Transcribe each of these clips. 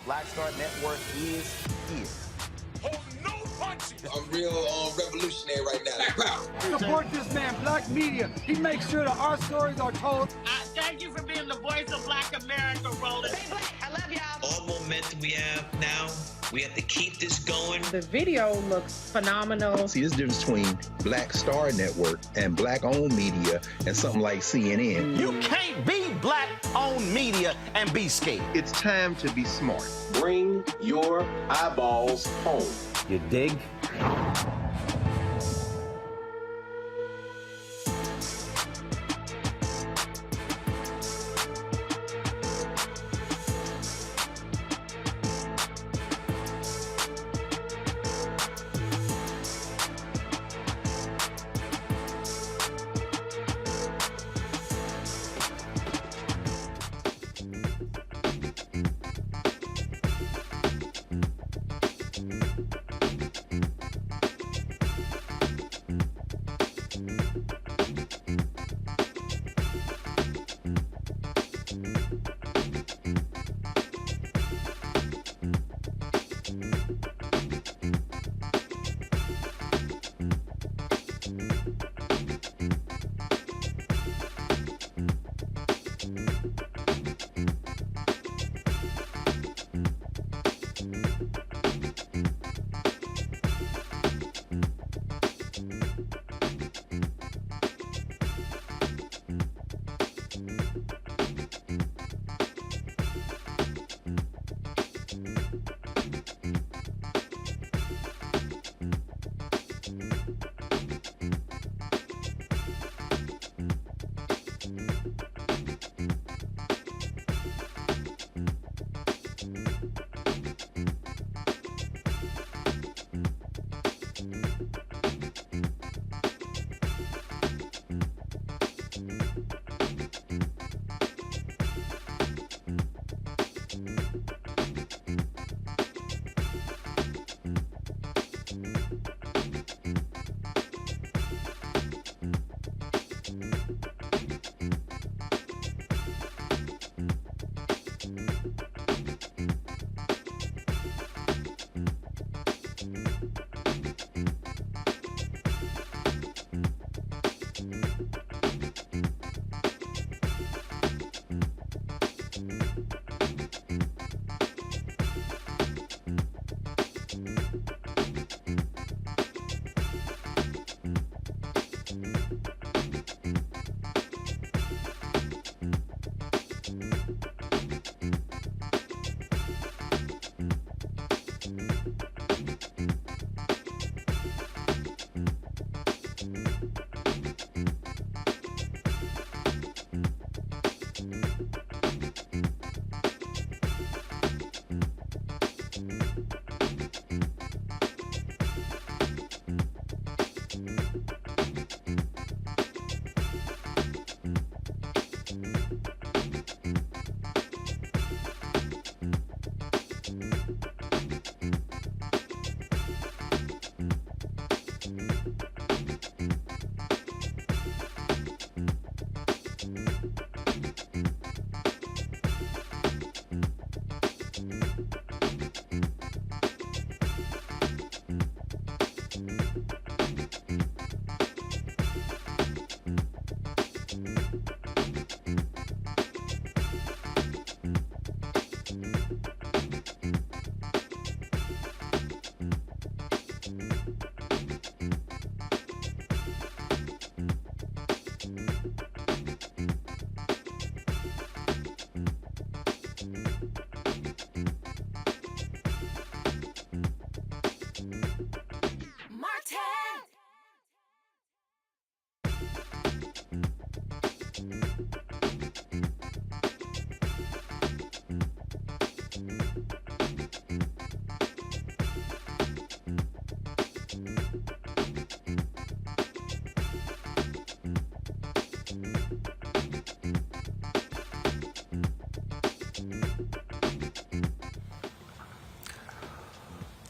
Black Star Network is here. I'm real revolutionary right now. Black power. Support this man, Black media. He makes sure that our stories are told. Thank you for being the voice of Black America, Roland. Stay black. I love y'all. All momentum we have now, we have to keep this going. The video looks phenomenal. See, this difference between Black Star Network and Black-owned media and something like CNN. You can't be Black-owned media and be scared. It's time to be smart. Bring your eyeballs home. You dig?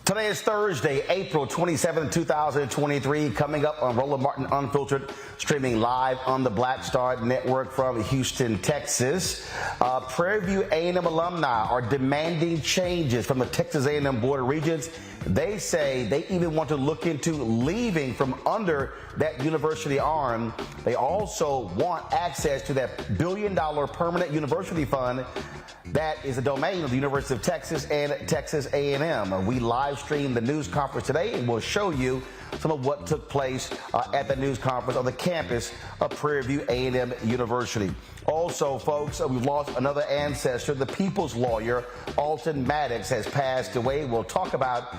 Today is Thursday, April 27, 2023. Coming up on Roland Martin Unfiltered, streaming live on the Black Star Network from Houston, Texas. Prairie View A&M alumni are demanding changes from the Texas A&M Board of Regents. They say they even want to look into leaving from under that university arm. They also want access to that billion-dollar permanent university fund that is a domain of the University of Texas and Texas A&M. We live streamed the news conference today, and we'll show you some of what took place at the news conference on the campus of Prairie View A&M University. Also, folks, we've lost another ancestor. The people's lawyer, Alton Maddox, has passed away. We'll talk about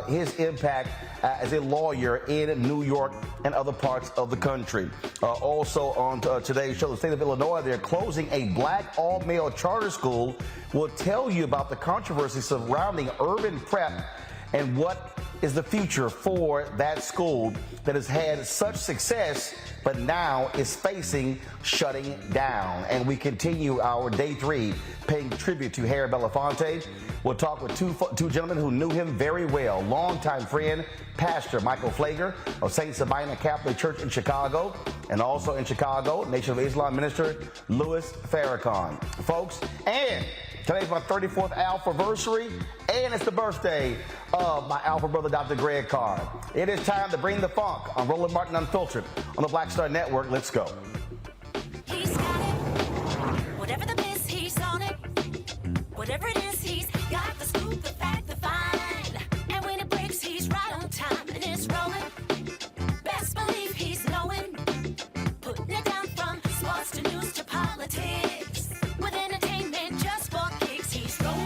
his impact as a lawyer in New York and other parts of the country. Also on today's show, the state of Illinois, they're closing a black all-male charter school. We'll tell you about the controversy surrounding urban prep and what is the future for that school that has had such success but now is facing shutting down. And we continue our day 3 paying tribute to Harry Belafonte. We'll talk with two gentlemen who knew him very well. Longtime friend, Pastor Michael Pfleger of St. Sabina Catholic Church in Chicago, and also in Chicago, Nation of Islam minister Louis Farrakhan. Folks, and today's my 34th Alpha-versary, and it's the birthday of my Alpha brother, Dr. Greg Carr. It is time to bring the funk on Roland Martin Unfiltered on the Black Star Network. Let's go. He's got it. Whatever the miss, he's on it. Whatever it is, he's got the scoop, the fact, the find. And when it breaks, he's right on time and it's rolling. Best believe he's knowing. Putting it down from sports to news to politics. With entertainment just for kicks, he's rolling.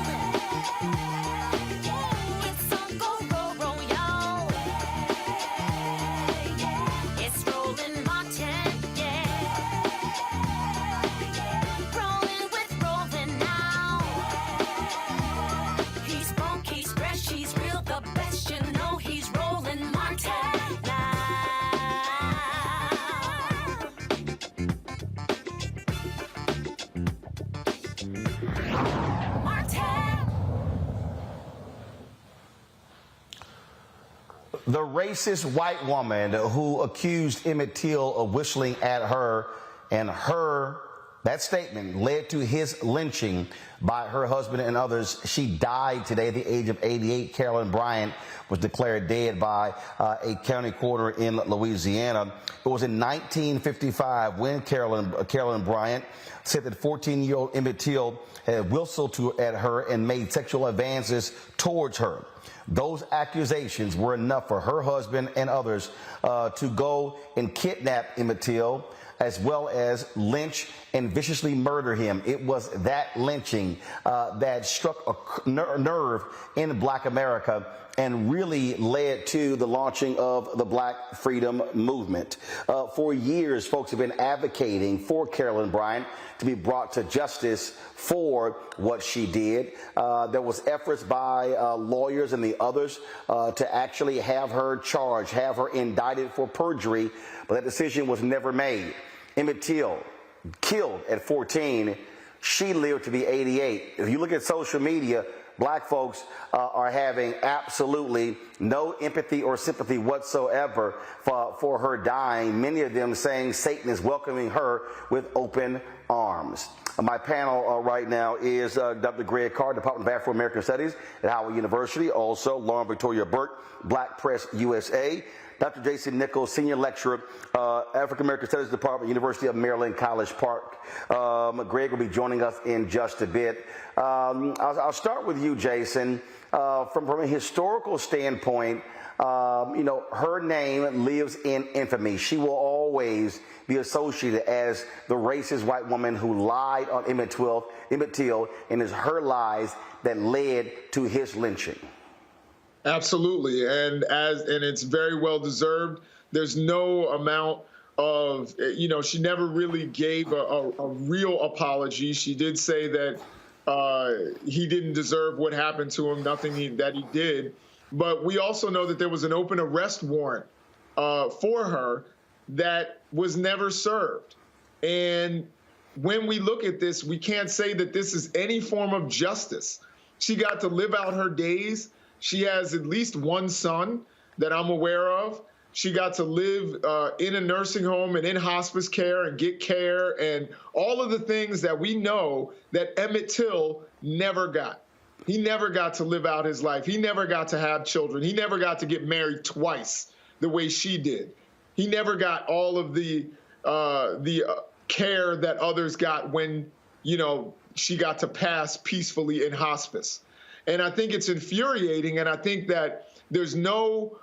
It's on Go Roll, y'all. It's Roland Martin, yeah. Rolling with Roland now. He's funk, he's fresh, he's real, the best, you know he's Roland Martin now. The racist white woman who accused Emmett Till of whistling at her, and that statement led to his lynching by her husband and others. She died today at the age of 88. Carolyn Bryant was declared dead by a county coroner in Louisiana. It was in 1955 when Carolyn Bryant said that 14-year-old Emmett Till had whistled at her and made sexual advances towards her. Those accusations were enough for her husband and others to go and kidnap Emmett Till, as well as lynch and viciously murder him. It was that lynching that struck a nerve in Black America and really led to the launching of the Black Freedom Movement. For years, folks have been advocating for Carolyn Bryant to be brought to justice for what she did. There was efforts by lawyers and the others to actually have her charged, have her indicted for perjury, but that decision was never made. Emmett Till, killed at 14, she lived to be 88. If you look at social media, Black folks are having absolutely no empathy or sympathy whatsoever for her dying. Many of them saying Satan is welcoming her with open arms. My panel right now is Dr. Greg Carr, Department of Afro-American Studies at Howard University. Also, Lauren Victoria Burke, Black Press USA. Dr. Jason Nichols, Senior Lecturer, African American Studies Department, University of Maryland, College Park. Greg will be joining us in just a bit. I'll start with you, Jason. From a historical standpoint, her name lives in infamy. She will always be associated as the racist white woman who lied on Emmett Till, and it's her lies that led to his lynching. Absolutely, and it's very well deserved. There's no amount of, she never really gave a real apology. She did say that he didn't deserve what happened to him, nothing that he did. But we also know that there was an open arrest warrant for her that was never served. And when we look at this, we can't say that this is any form of justice. She got to live out her days. She has at least one son that I'm aware of. She got to live in a nursing home and in hospice care and get care and all of the things that we know that Emmett Till never got. He never got to live out his life. He never got to have children. He never got to get married twice the way she did. He never got all of the care that others got when, you know, she got to pass peacefully in hospice. And I think it's infuriating, and I think that there's no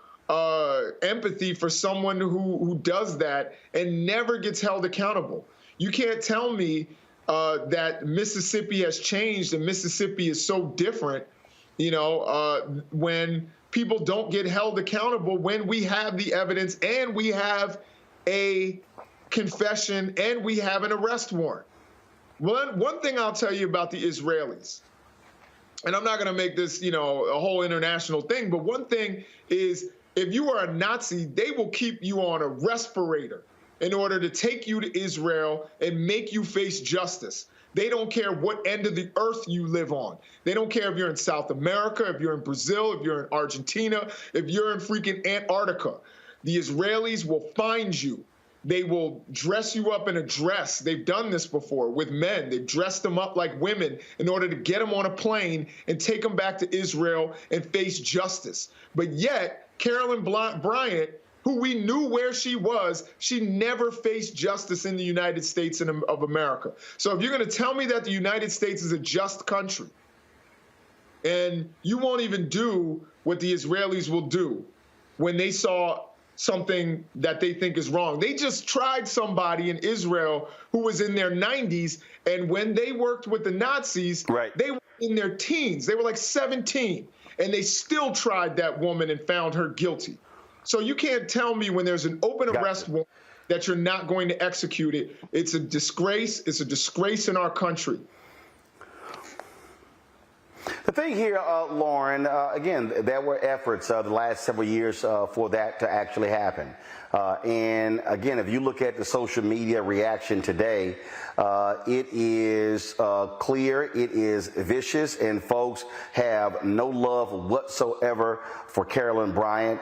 empathy for someone who does that and never gets held accountable. You can't tell me that Mississippi has changed and Mississippi is so different, you know, when people don't get held accountable, when we have the evidence and we have a confession and we have an arrest warrant. One thing I'll tell you about the Israelis, and I'm not going to make this, you know, a whole international thing, but one thing is, if you are a Nazi, they will keep you on a respirator in order to take you to Israel and make you face justice. They don't care what end of the earth you live on. They don't care if you're in South America, if you're in Brazil, if you're in Argentina, if you're in freaking Antarctica. The Israelis will find you. They will dress you up in a dress. They've done this before with men. They've dressed them up like women in order to get them on a plane and take them back to Israel and face justice. But yet, Carolyn Bryant, who we knew where she was, she never faced justice in the United States of America. So if you're going to tell me that the United States is a just country, and you won't even do what the Israelis will do when they saw something that they think is wrong. They just tried somebody in Israel who was in their 90s, and when they worked with the Nazis, they were in their teens. They were like 17, and they still tried that woman and found her guilty. So you can't tell me when there's an open arrest warrant that you're not going to execute it. It's a disgrace. It's a disgrace in our country. The thing here, Lauren, again, there were efforts the last several years for that to actually happen. And again, if you look at the social media reaction today, it is clear, it is vicious, and folks have no love whatsoever for Carolyn Bryant.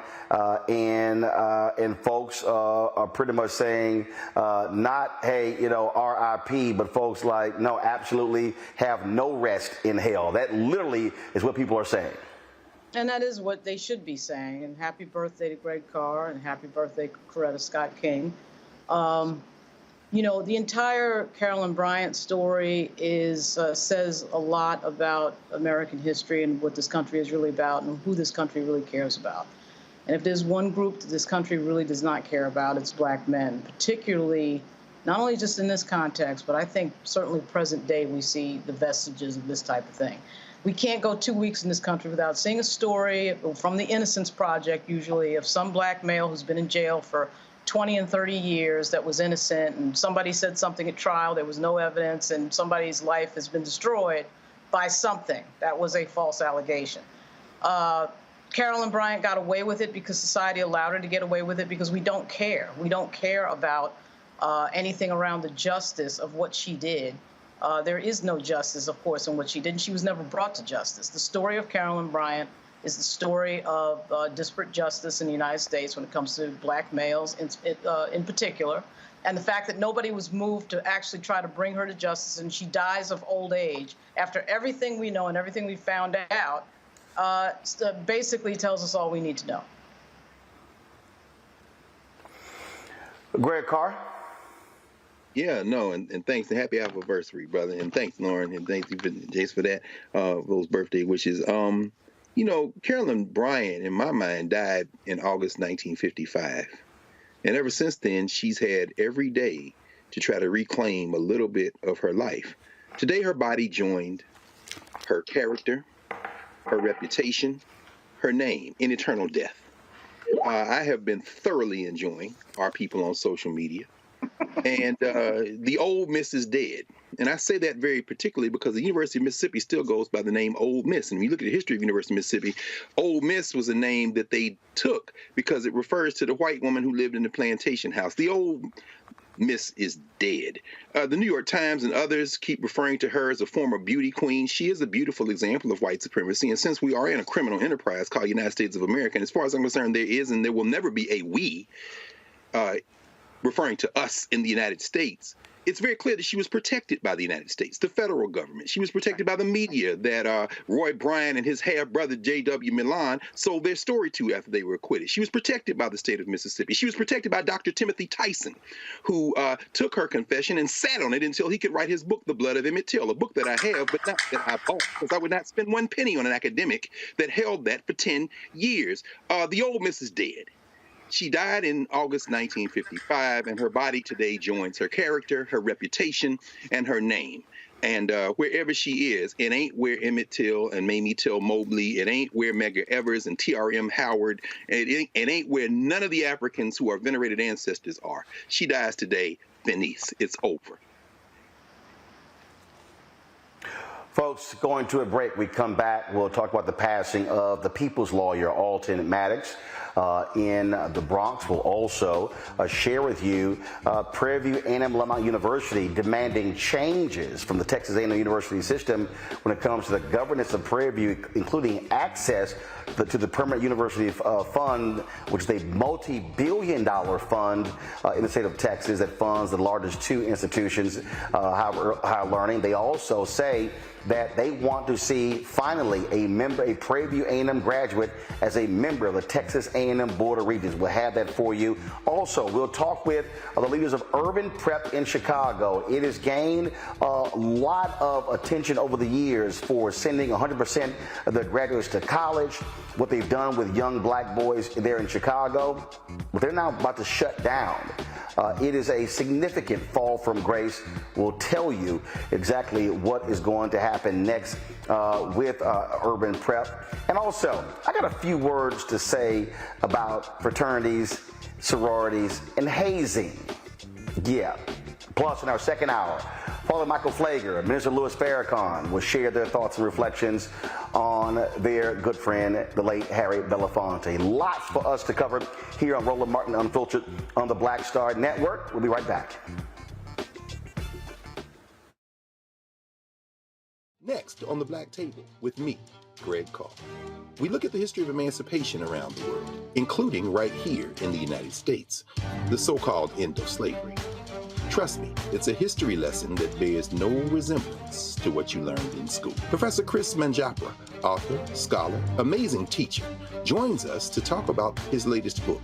And folks are pretty much saying not, hey, you know, RIP, but folks like, no, absolutely have no rest in hell. That literally is what people are saying. And that is what they should be saying. And happy birthday to Greg Carr, and happy birthday to Coretta Scott King. You know, the entire Carolyn Bryant story says a lot about American history and what this country is really about and who this country really cares about. And if there's one group that this country really does not care about, it's black men, particularly not only just in this context, but I think certainly present day we see the vestiges of this type of thing. We can't go 2 weeks in this country without seeing a story from the Innocence Project, usually, of some black male who's been in jail for 20 and 30 years that was innocent, and somebody said something at trial, there was no evidence, and somebody's life has been destroyed by something that was a false allegation. Carolyn Bryant got away with it because society allowed her to get away with it because we don't care. We don't care about anything around the justice of what she did. There is no justice, of course, in what she did, and she was never brought to justice. The story of Carolyn Bryant is the story of disparate justice in the United States when it comes to black males in particular, and the fact that nobody was moved to actually try to bring her to justice, and she dies of old age after everything we know and everything we found out, basically tells us all we need to know. Greg Carr? Yeah, no, and thanks, and happy anniversary, brother, and thanks, Lauren, and thanks, Jace, for that, those birthday wishes. You know, Carolyn Bryant, in my mind, died in August 1955, and ever since then, she's had every day to try to reclaim a little bit of her life. Today, her body joined her character, her reputation, her name in eternal death. I have been thoroughly enjoying our people on social media. And the old Miss is dead. And I say that very particularly because the University of Mississippi still goes by the name Old Miss. And when you look at the history of University of Mississippi, Old Miss was a name that they took because it refers to the white woman who lived in the plantation house. The old Miss is dead. The New York Times and others keep referring to her as a former beauty queen. She is a beautiful example of white supremacy. And since we are in a criminal enterprise called United States of America, and as far as I'm concerned, there is and there will never be a we referring to us in the United States, it's very clear that she was protected by the United States, the federal government. She was protected by the media that Roy Bryant and his half-brother J.W. Milan sold their story to after they were acquitted. She was protected by the state of Mississippi. She was protected by Dr. Timothy Tyson, who took her confession and sat on it until he could write his book, The Blood of Emmett Till, a book that I have, but not that I bought, because I would not spend one penny on an academic that held that for 10 years. The old miss is dead. She died in August 1955, and her body today joins her character, her reputation, and her name. And wherever she is, it ain't where Emmett Till and Mamie Till Mobley, it ain't where Medgar Evers and T.R.M. Howard, it ain't where none of the Africans who are venerated ancestors are. She dies today, finis, it's over. Folks, going to a break. We come back. We'll talk about the passing of the people's lawyer, Alton Maddox, in the Bronx. We'll also share with you Prairie View A&M Alumni University demanding changes from the Texas A&M University system when it comes to the governance of Prairie View, including access to the Permanent University Fund, which is a multi-billion-dollar fund in the state of Texas that funds the largest two institutions, higher learning. They also say that they want to see finally a Prairie View A&M graduate as a member of the Texas A&M Board of Regents. We'll have that for you. Also, we'll talk with the leaders of Urban Prep in Chicago. It has gained a lot of attention over the years for sending 100% of their graduates to college, what they've done with young black boys there in Chicago, but they're now about to shut down. It is a significant fall from grace. We'll tell you exactly what is going to happen next with Urban Prep. And also, I got a few words to say about fraternities, sororities, and hazing. Yeah. Plus, in our second hour, Father Michael Pfleger and Minister Louis Farrakhan will share their thoughts and reflections on their good friend, the late Harry Belafonte. Lots for us to cover here on Roland Martin Unfiltered on the Black Star Network. We'll be right back. Next on the Black Table with me, Greg Carr. We look at the history of emancipation around the world, including right here in the United States, the so-called end of slavery. Trust me, it's a history lesson that bears no resemblance to what you learned in school. Professor Chris Manjapra, author, scholar, amazing teacher, joins us to talk about his latest book,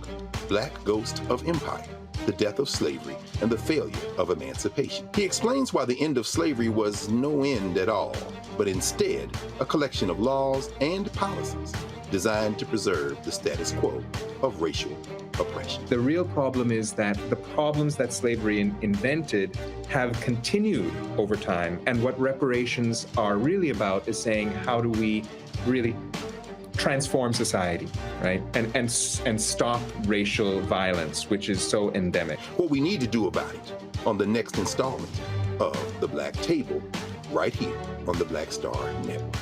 Black Ghost of Empire, The Death of Slavery and the Failure of Emancipation. He explains why the end of slavery was no end at all, but instead a collection of laws and policies designed to preserve the status quo of racial oppression. The real problem is that the problems that slavery invented have continued over time. And what reparations are really about is saying, how do we really transform society, right? And stop racial violence, which is so endemic. What we need to do about it on the next installment of The Black Table, right here on the Black Star Network.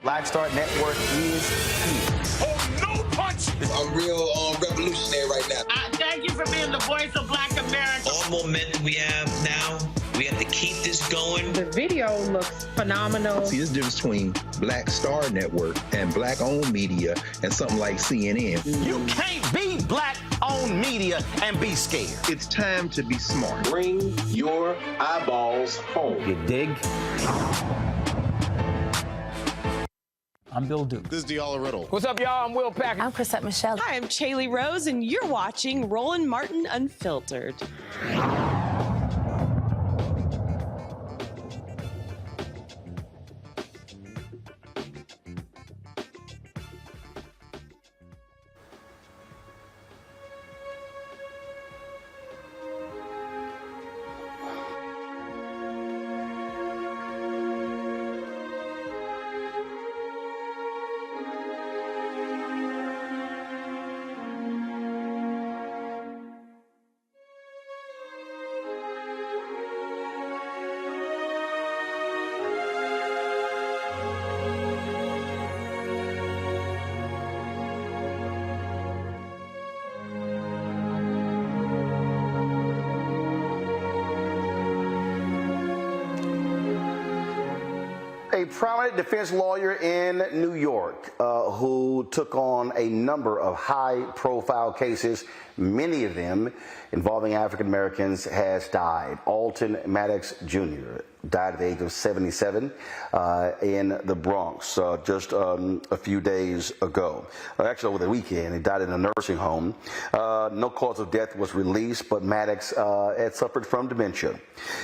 Black Star Network is here. Oh, no punch! I'm real revolutionary right now. Thank you for being the voice of Black America. All momentum we have now, we have to keep this going. The video looks phenomenal. See, there's a difference between Black Star Network and black-owned media and something like CNN. You can't be black-owned media and be scared. It's time to be smart. Bring your eyeballs home. You dig? I'm Bill Duke. This is Diala Riddle. What's up, y'all? I'm Will Packer. I'm Chrisette Michelle. Hi, I'm Chaley Rose, and you're watching Roland Martin Unfiltered. A prominent defense lawyer in New York who took on a number of high-profile cases, many of them involving African Americans, has died. Alton Maddox Jr. died at the age of 77 in the Bronx just a few days ago. Actually, over the weekend, he died in a nursing home. No cause of death was released, but Maddox had suffered from dementia.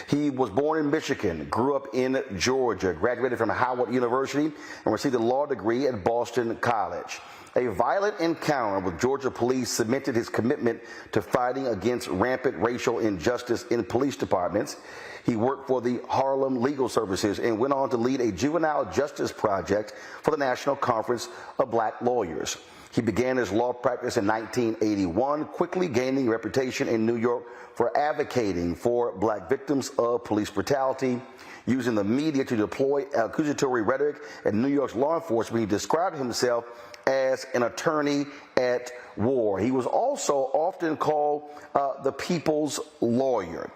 He was born in Michigan, grew up in Georgia, graduated from Howard University, and received a law degree at Boston College. A violent encounter with Georgia police cemented his commitment to fighting against rampant racial injustice in police departments. He worked for the Harlem Legal Services and went on to lead a juvenile justice project for the National Conference of Black Lawyers. He began his law practice in 1981, quickly gaining a reputation in New York for advocating for black victims of police brutality. Using the media to deploy accusatory rhetoric at New York's law enforcement, he described himself as an attorney at war. He was also often called the people's lawyer.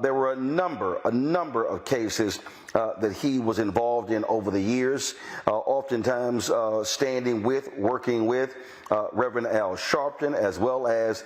There were a number of cases that he was involved in over the years, oftentimes working with Reverend Al Sharpton, as well as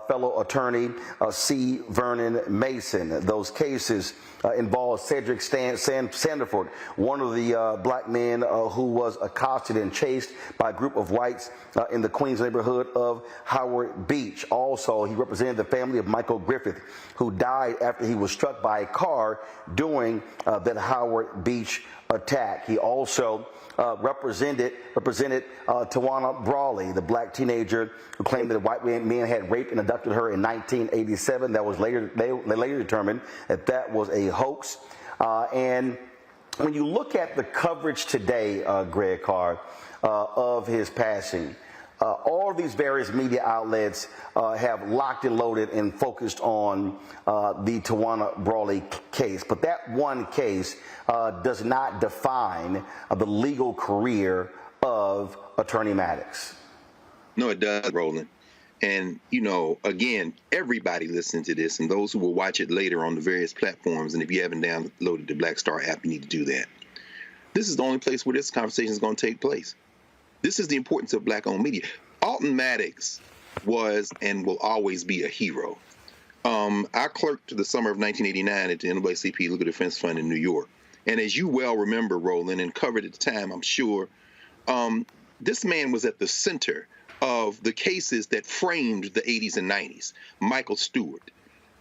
fellow attorney C. Vernon Mason. Those cases involved Cedric Sandiford, one of the black men who was accosted and chased by a group of whites in the Queens neighborhood of Howard Beach. Also, he represented the family of Michael Griffith, who died after he was struck by a car during that Howard Beach attack. He also represented Tawana Brawley, the black teenager who claimed that white men had raped and abducted her in 1987. That was later determined that was a hoax. And when you look at the coverage today, Greg Carr, of his passing, all of these various media outlets have locked and loaded and focused on the Tawana Brawley case. But that one case does not define the legal career of Attorney Maddox. No, it does, Roland. And, again, everybody listening to this and those who will watch it later on the various platforms, and if you haven't downloaded the Black Star app, you need to do that. This is the only place where this conversation is going to take place. This is the importance of black-owned media. Alton Maddox was and will always be a hero. I clerked the summer of 1989 at the NAACP Legal Defense Fund in New York. And as you well remember, Roland, and covered at the time, I'm sure, this man was at the center of the cases that framed the 80s and 90s. Michael Stewart.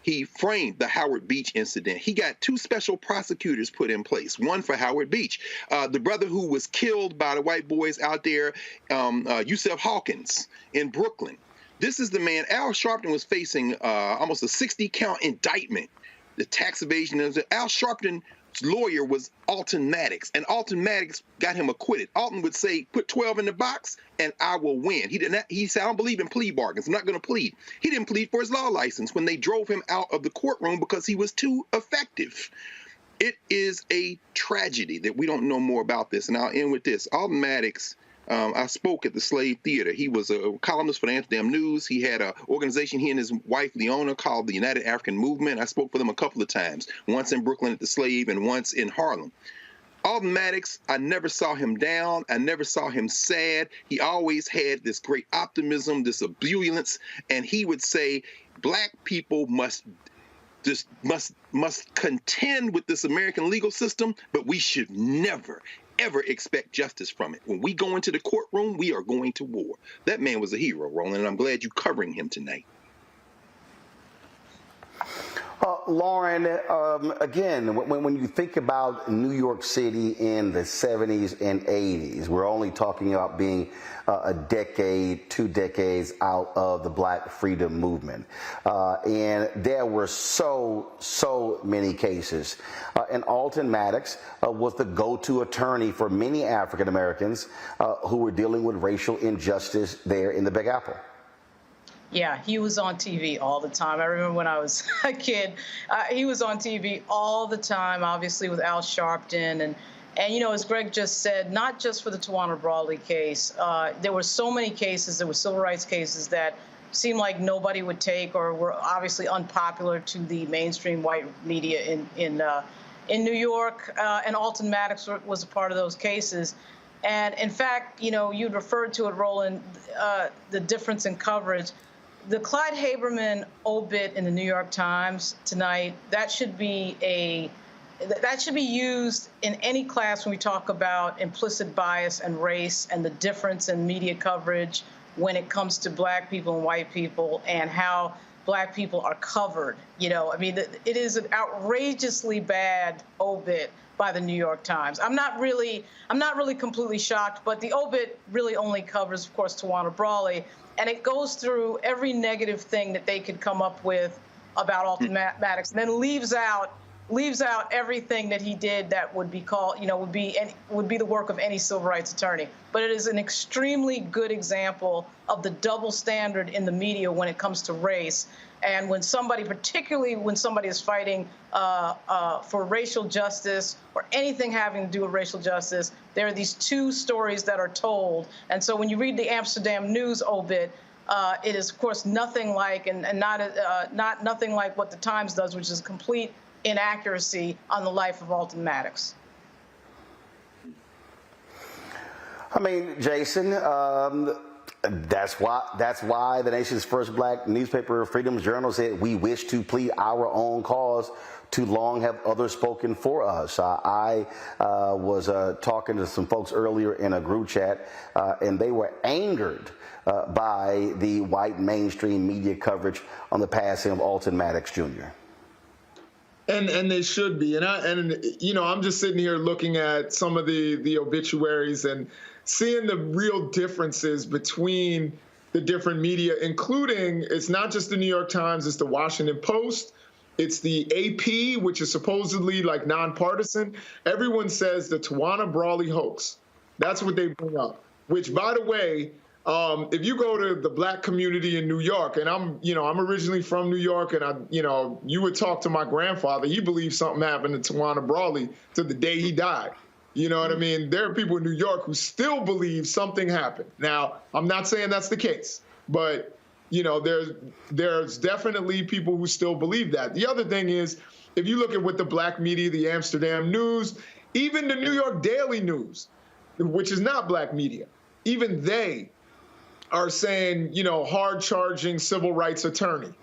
He framed the Howard Beach incident. He got two special prosecutors put in place, one for Howard Beach. The brother who was killed by the white boys out there, Yusef Hawkins in Brooklyn. This is the man. Al Sharpton was facing almost a 60-count indictment, the tax evasion. Al Sharpton's lawyer was Alton Maddox, and Alton Maddox got him acquitted. Alton would say, put 12 in the box and I will win. He said, I don't believe in plea bargains. I'm not going to plead. He didn't plead for his law license when they drove him out of the courtroom because he was too effective. It is a tragedy that we don't know more about this. And I'll end with this. Alton Maddox, I spoke at the Slave Theater. He was a columnist for the Amsterdam News. He had an organization, he and his wife, Leona, called the United African Movement. I spoke for them a couple of times, once in Brooklyn at the Slave and once in Harlem. Alton Maddox, I never saw him down. I never saw him sad. He always had this great optimism, this ebullience, and he would say, black people must contend with this American legal system, but we should never, ever expect justice from it. When we go into the courtroom, we are going to war. That man was a hero, Roland, and I'm glad you're covering him tonight. Lauren, again, when you think about New York City in the 70s and 80s, we're only talking about being a decade, 2 decades out of the Black freedom movement. And there were so many cases. And Alton Maddox was the go-to attorney for many African Americans who were dealing with racial injustice there in the Big Apple. Yeah, he was on TV all the time. I remember when I was a kid, he was on TV all the time, obviously with Al Sharpton. And as Greg just said, not just for the Tawana Brawley case, there were so many cases, there were civil rights cases that seemed like nobody would take or were obviously unpopular to the mainstream white media in New York, and Alton Maddox was a part of those cases. And in fact, you'd referred to it, Roland, the difference in coverage. The Clyde Haberman obit in the New York Times tonight, that should be used in any class when we talk about implicit bias and race and the difference in media coverage when it comes to black people and white people and how black people are covered. It is an outrageously bad obit by the New York Times. I'm not really completely shocked, but the obit really only covers, of course, Tawana Brawley, and it goes through every negative thing that they could come up with about Alton Maddox, and then leaves out everything that he did that would be called, would be the work of any civil rights attorney. But it is an extremely good example of the double standard in the media when it comes to race. And particularly when somebody is fighting for racial justice or anything having to do with racial justice, there are these two stories that are told. And so when you read the Amsterdam News obit, it is, of course, nothing like nothing like what the Times does, which is complete inaccuracy on the life of Alton Maddox. I mean, Jason, that's why the nation's first black newspaper, Freedom Journal, said we wish to plead our own cause. Too long have others spoken for us. I was talking to some folks earlier in a group chat, and they were angered by the white mainstream media coverage on the passing of Alton Maddox Jr. And they should be. And I'm just sitting here looking at some of the obituaries and seeing the real differences between the different media, including, it's not just the New York Times, it's the Washington Post, it's the AP, which is supposedly like nonpartisan. Everyone says the Tawana Brawley hoax. That's what they bring up, which, by the way, if you go to the black community in New York, and I'm originally from New York, and you would talk to my grandfather, he believed something happened to Tawana Brawley to the day he died. You know what I mean? There are people in New York who still believe something happened. Now, I'm not saying that's the case, but there's definitely people who still believe that. The other thing is, if you look at what the black media, the Amsterdam News, even the New York Daily News, which is not black media, even they are saying, hard-charging civil rights attorney.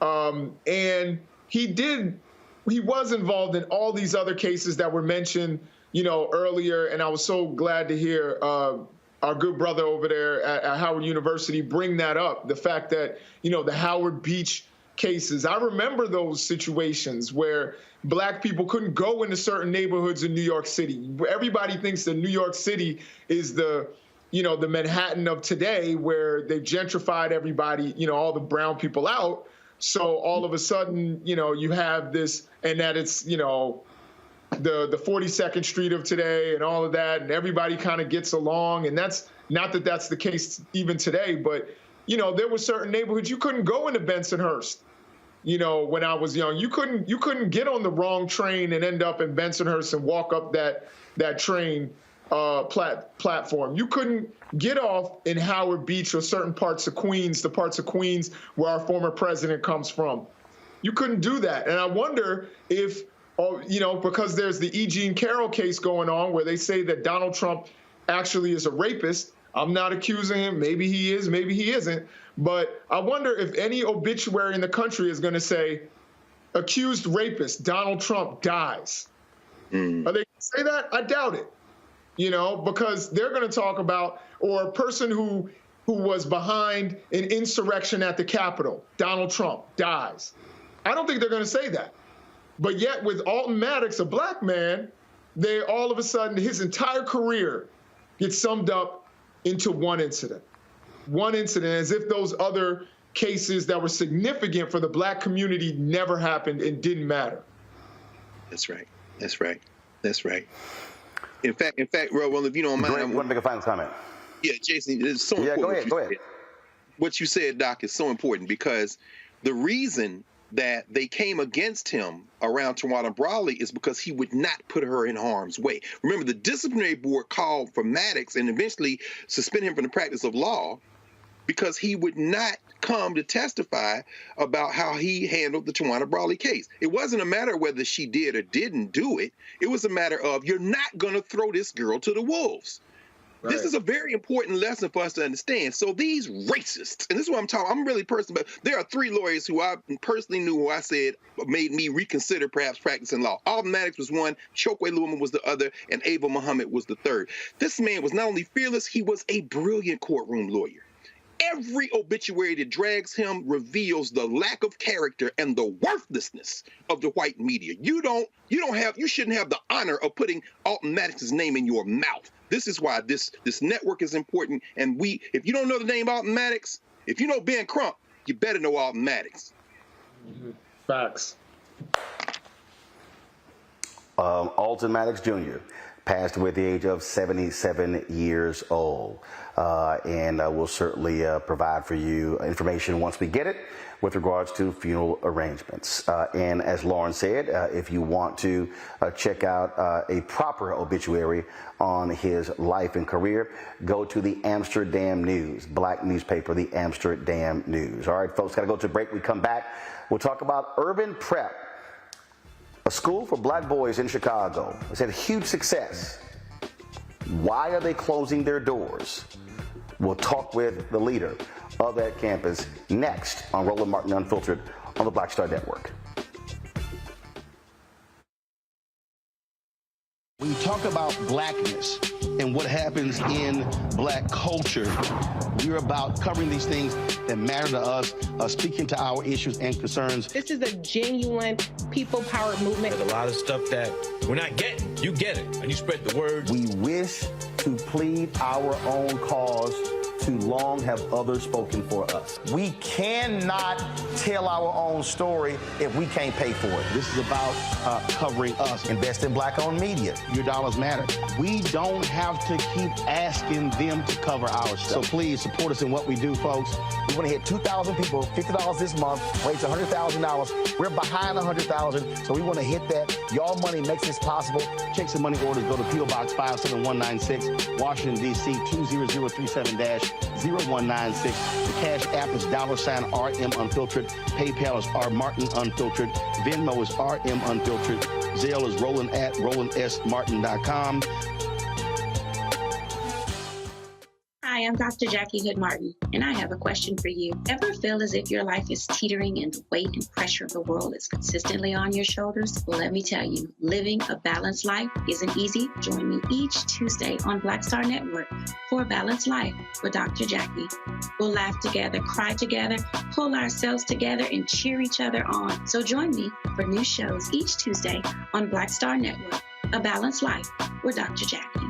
And he was involved in all these other cases that were mentioned, earlier. And I was so glad to hear our good brother over there at Howard University bring that up, the fact that, the Howard Beach cases. I remember those situations where black people couldn't go into certain neighborhoods in New York City. Everybody thinks that New York City is the Manhattan of today, where they've gentrified everybody, all the brown people out. So all of a sudden, you have this, and that it's, the 42nd Street of today and all of that, and everybody kind of gets along. And that's not that that's the case even today, but, there were certain neighborhoods you couldn't go into Bensonhurst. When I was young, you couldn't get on the wrong train and end up in Bensonhurst and walk up that train platform. You couldn't get off in Howard Beach or certain parts of Queens, the parts of Queens where our former president comes from. You couldn't do that. And I wonder if, because there's the E. Jean Carroll case going on where they say that Donald Trump actually is a rapist. I'm not accusing him. Maybe he is, maybe he isn't. But I wonder if any obituary in the country is going to say, accused rapist Donald Trump dies. Are they going to say that? I doubt it. Because they're going to talk about, or a person who was behind an insurrection at the Capitol, Donald Trump dies. I don't think they're going to say that. But yet with Alton Maddox, a black man, they all of a sudden, his entire career gets summed up into one incident. One incident, as if those other cases that were significant for the black community never happened and didn't matter. That's right. That's right. That's right. In fact, well, if you don't mind, I want to make a final comment. Yeah, Jason, it's so important. Go ahead. What you said, Doc, is so important, because the reason that they came against him around Tawana Brawley is because he would not put her in harm's way. Remember, the disciplinary board called for Maddox and eventually suspended him from the practice of law because he would not come to testify about how he handled the Tawana Brawley case. It wasn't a matter of whether she did or didn't do it. It was a matter of, you're not going to throw this girl to the wolves. Right. This is a very important lesson for us to understand. So these racists, and this is what I'm talking, I'm really personal, but there are 3 lawyers who I personally knew who I said made me reconsider perhaps practicing law. Alvin Maddox was one, Chokwe Luman was the other, and Ava Muhammad was the third. This man was not only fearless, he was a brilliant courtroom lawyer. Every obituary that drags him reveals the lack of character and the worthlessness of the white media. You shouldn't have the honor of putting Alton Maddox's name in your mouth. This is why this network is important. And if you don't know the name Alton Maddox, if you know Ben Crump, you better know Alton Maddox. Facts. Alton Maddox Jr. passed away at the age of 77 years old. And we'll certainly provide for you information once we get it with regards to funeral arrangements. And as Lauren said, if you want to check out a proper obituary on his life and career, go to the Amsterdam News, black newspaper, the Amsterdam News. All right, folks, got to go to a break. We come back. We'll talk about Urban Prep, a school for black boys in Chicago. It's had huge success. Why are they closing their doors? We'll talk with the leader of that campus next on Roland Martin Unfiltered on the Black Star Network. When you talk about blackness and what happens in black culture, we're about covering these things that matter to us, speaking to our issues and concerns. This is a genuine people-powered movement. There's a lot of stuff that we're not getting. You get it, and you spread the word. We wish to plead our own cause. Too long have others spoken for us. We cannot tell our own story if we can't pay for it. This is about covering us. Invest in black-owned media. Your dollars matter. We don't have to keep asking them to cover our stuff. So please support us in what we do, folks. We want to hit 2,000 people, $50 this month, raise $100,000. We're behind $100,000, so we want to hit that. Y'all money makes this possible. Checks and money orders go to P.O. Box 57196, Washington, D.C. 20037-0196. The Cash App is $RM Unfiltered. PayPal is R Martin Unfiltered. Venmo is RM Unfiltered. Zelle is Roland at RolandSMartin.com. Hi, I'm Dr. Jackie Hood Martin, and I have a question for you. Ever feel as if your life is teetering and the weight and pressure of the world is consistently on your shoulders? Well, let me tell you, living a balanced life isn't easy. Join me each Tuesday on Black Star Network for A Balanced Life with Dr. Jackie. We'll laugh together, cry together, pull ourselves together, and cheer each other on. So join me for new shows each Tuesday on Black Star Network, A Balanced Life with Dr. Jackie.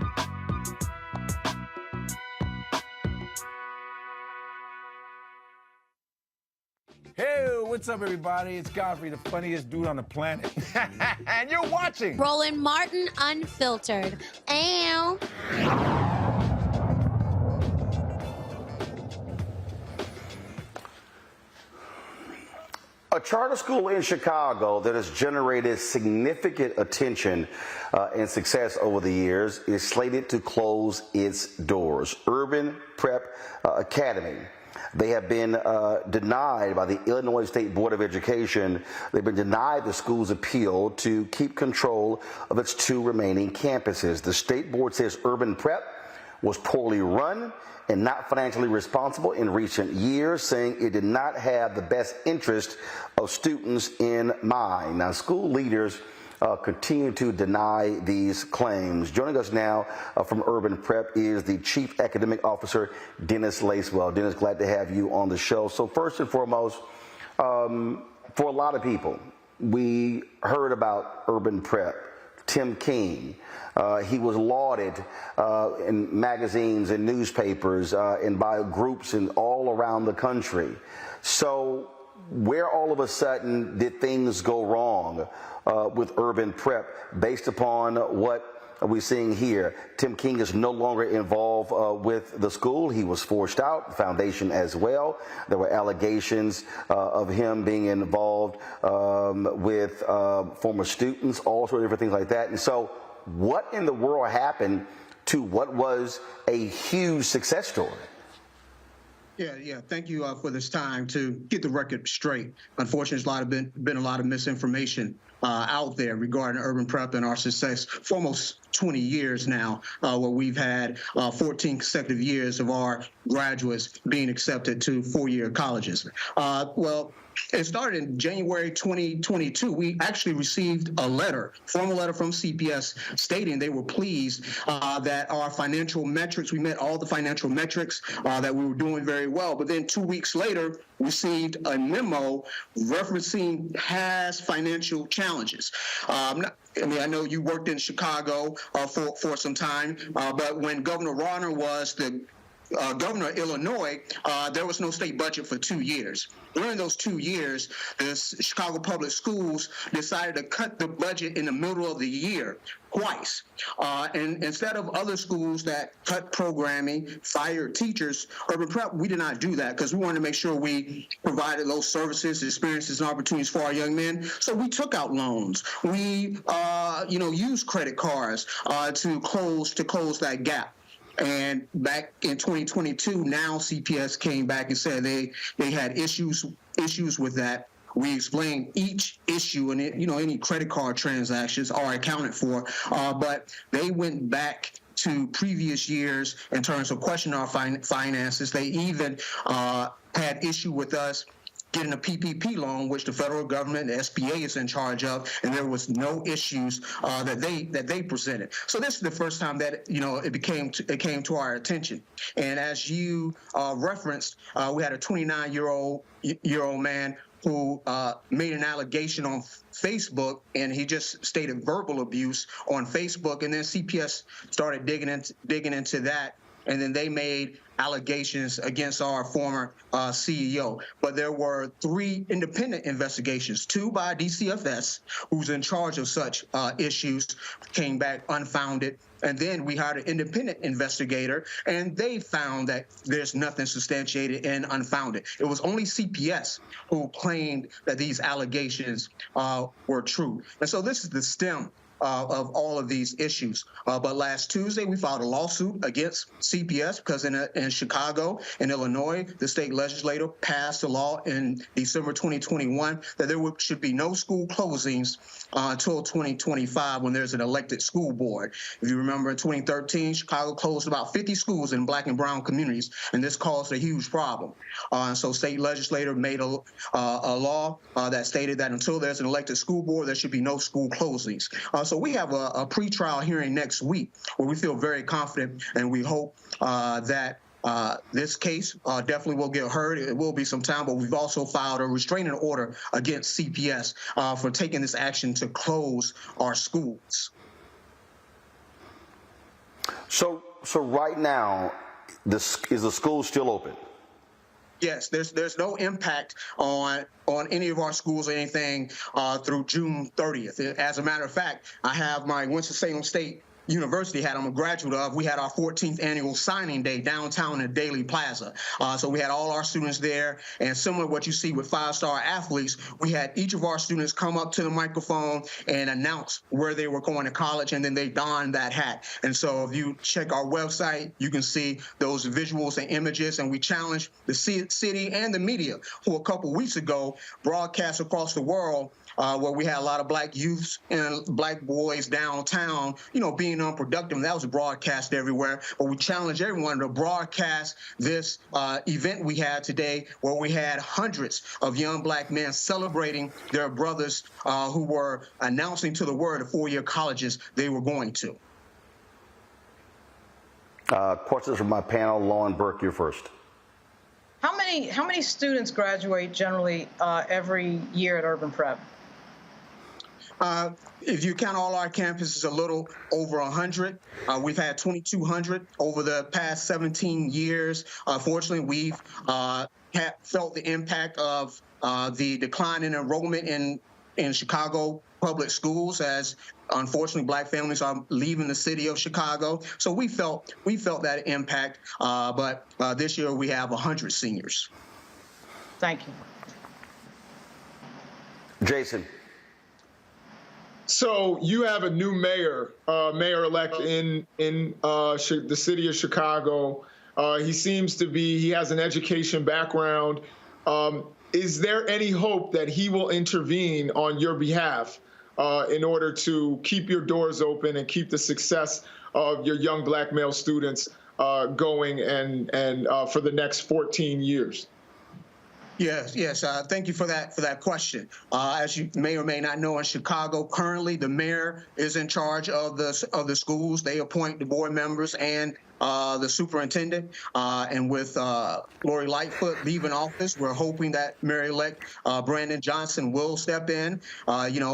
Hey, what's up, everybody? It's Godfrey, the funniest dude on the planet. And you're watching Roland Martin Unfiltered. Ow. A charter school in Chicago that has generated significant attention and success over the years is slated to close its doors. Urban Prep Academy. They have been denied by the Illinois State Board of Education. They've been denied the school's appeal to keep control of its 2 remaining campuses. The state board says Urban Prep was poorly run and not financially responsible in recent years, saying it did not have the best interest of students in mind. Now, school leaders continue to deny these claims. Joining us now from Urban Prep is the Chief Academic Officer, Dennis Lacewell. Dennis, glad to have you on the show. So first and foremost, for a lot of people, we heard about Urban Prep, Tim King. He was lauded in magazines and newspapers and by groups and all around the country. So where all of a sudden did things go wrong with Urban Prep based upon what we're seeing here? Tim King is no longer involved with the school. He was forced out, the foundation as well. There were allegations of him being involved with former students, all sorts of different things like that. And so what in the world happened to what was a huge success story? Yeah. Thank you for this time to get the record straight. Unfortunately, there's been a lot of misinformation out there regarding urban prep and our success for almost 20 years now, where we've had 14 consecutive years of our graduates being accepted to four-year colleges. Well, it started in January 2022. We actually received a formal letter from CPS stating they were pleased that our financial metrics, we met all the financial metrics, that we were doing very well. But then 2 weeks later, received a memo referencing past financial challenges. I know you worked in Chicago for some time, but when Governor Rauner was the governor of Illinois, there was no state budget for 2 years. During those 2 years, the Chicago Public Schools decided to cut the budget in the middle of the year twice. And instead of other schools that cut programming, fired teachers, Urban Prep, we did not do that because we wanted to make sure we provided those services, experiences, and opportunities for our young men. So we took out loans. We, used credit cards to close that gap. And back in 2022, now CPS came back and said they had issues with that. We explained each issue, and any credit card transactions are accounted for. But they went back to previous years in terms of questioning our finances. They even had issue with us getting a PPP loan, which the federal government, the SBA, is in charge of, and there was no issues that they presented. So this is the first time that it came to our attention. And as you referenced, we had a 29-year-old man who made an allegation on Facebook, and he just stated verbal abuse on Facebook, and then CPS started digging into that. And then they made allegations against our former CEO. But there were 3 independent investigations, 2 by DCFS, who's in charge of such issues, came back unfounded. And then we hired an independent investigator, and they found that there's nothing substantiated and unfounded. It was only CPS who claimed that these allegations were true. And so this is the stem of all of these issues. But last Tuesday, we filed a lawsuit against CPS because in Chicago and Illinois, the state legislature passed a law in December 2021 that there should be no school closings until 2025 when there's an elected school board. If you remember, in 2013, Chicago closed about 50 schools in Black and brown communities, and this caused a huge problem. So state legislator made a law that stated that until there's an elected school board, there should be no school closings. So we have a pretrial hearing next week where we feel very confident, and we hope that this case definitely will get heard. It will be some time, but we've also filed a restraining order against CPS for taking this action to close our schools. So right now, is the school still open? Yes, there's no impact on any of our schools or anything through June 30th. As a matter of fact, I have my Winston-Salem State University I'm a graduate of. We had our 14th annual signing day downtown in Daly Plaza. So we had all our students there, and similar to what you see with 5-star athletes, we had each of our students come up to the microphone and announce where they were going to college, and then they donned that hat. And so if you check our website, you can see those visuals and images, and we challenged the city and the media who a couple weeks ago broadcast across the world where we had a lot of Black youths and Black boys downtown, being unproductive. That was broadcast everywhere. But we challenge everyone to broadcast this event we had today, where we had hundreds of young Black men celebrating their brothers who were announcing to the world the 4-year colleges they were going to. Questions from my panel. Lauren Burke, you're first. How many students graduate generally every year at Urban Prep? If you count all our campuses, a little over 100. We've had 2,200 over the past 17 years. Fortunately, we've felt the impact of the decline in enrollment in Chicago public schools, as unfortunately Black families are leaving the city of Chicago. So we felt that impact. But this year we have 100 seniors. Thank you. Jason. So you have a new mayor-elect in the city of Chicago. He has an education background. Is there any hope that he will intervene on your behalf in order to keep your doors open and keep the success of your young black male students going and for the next 14 years? Yes. Thank you for that question. As you may or may not know, in Chicago, currently the mayor is in charge of the schools. They appoint the board members and the superintendent. And with Lori Lightfoot leaving office, we're hoping that Mayor-elect Brandon Johnson will step in.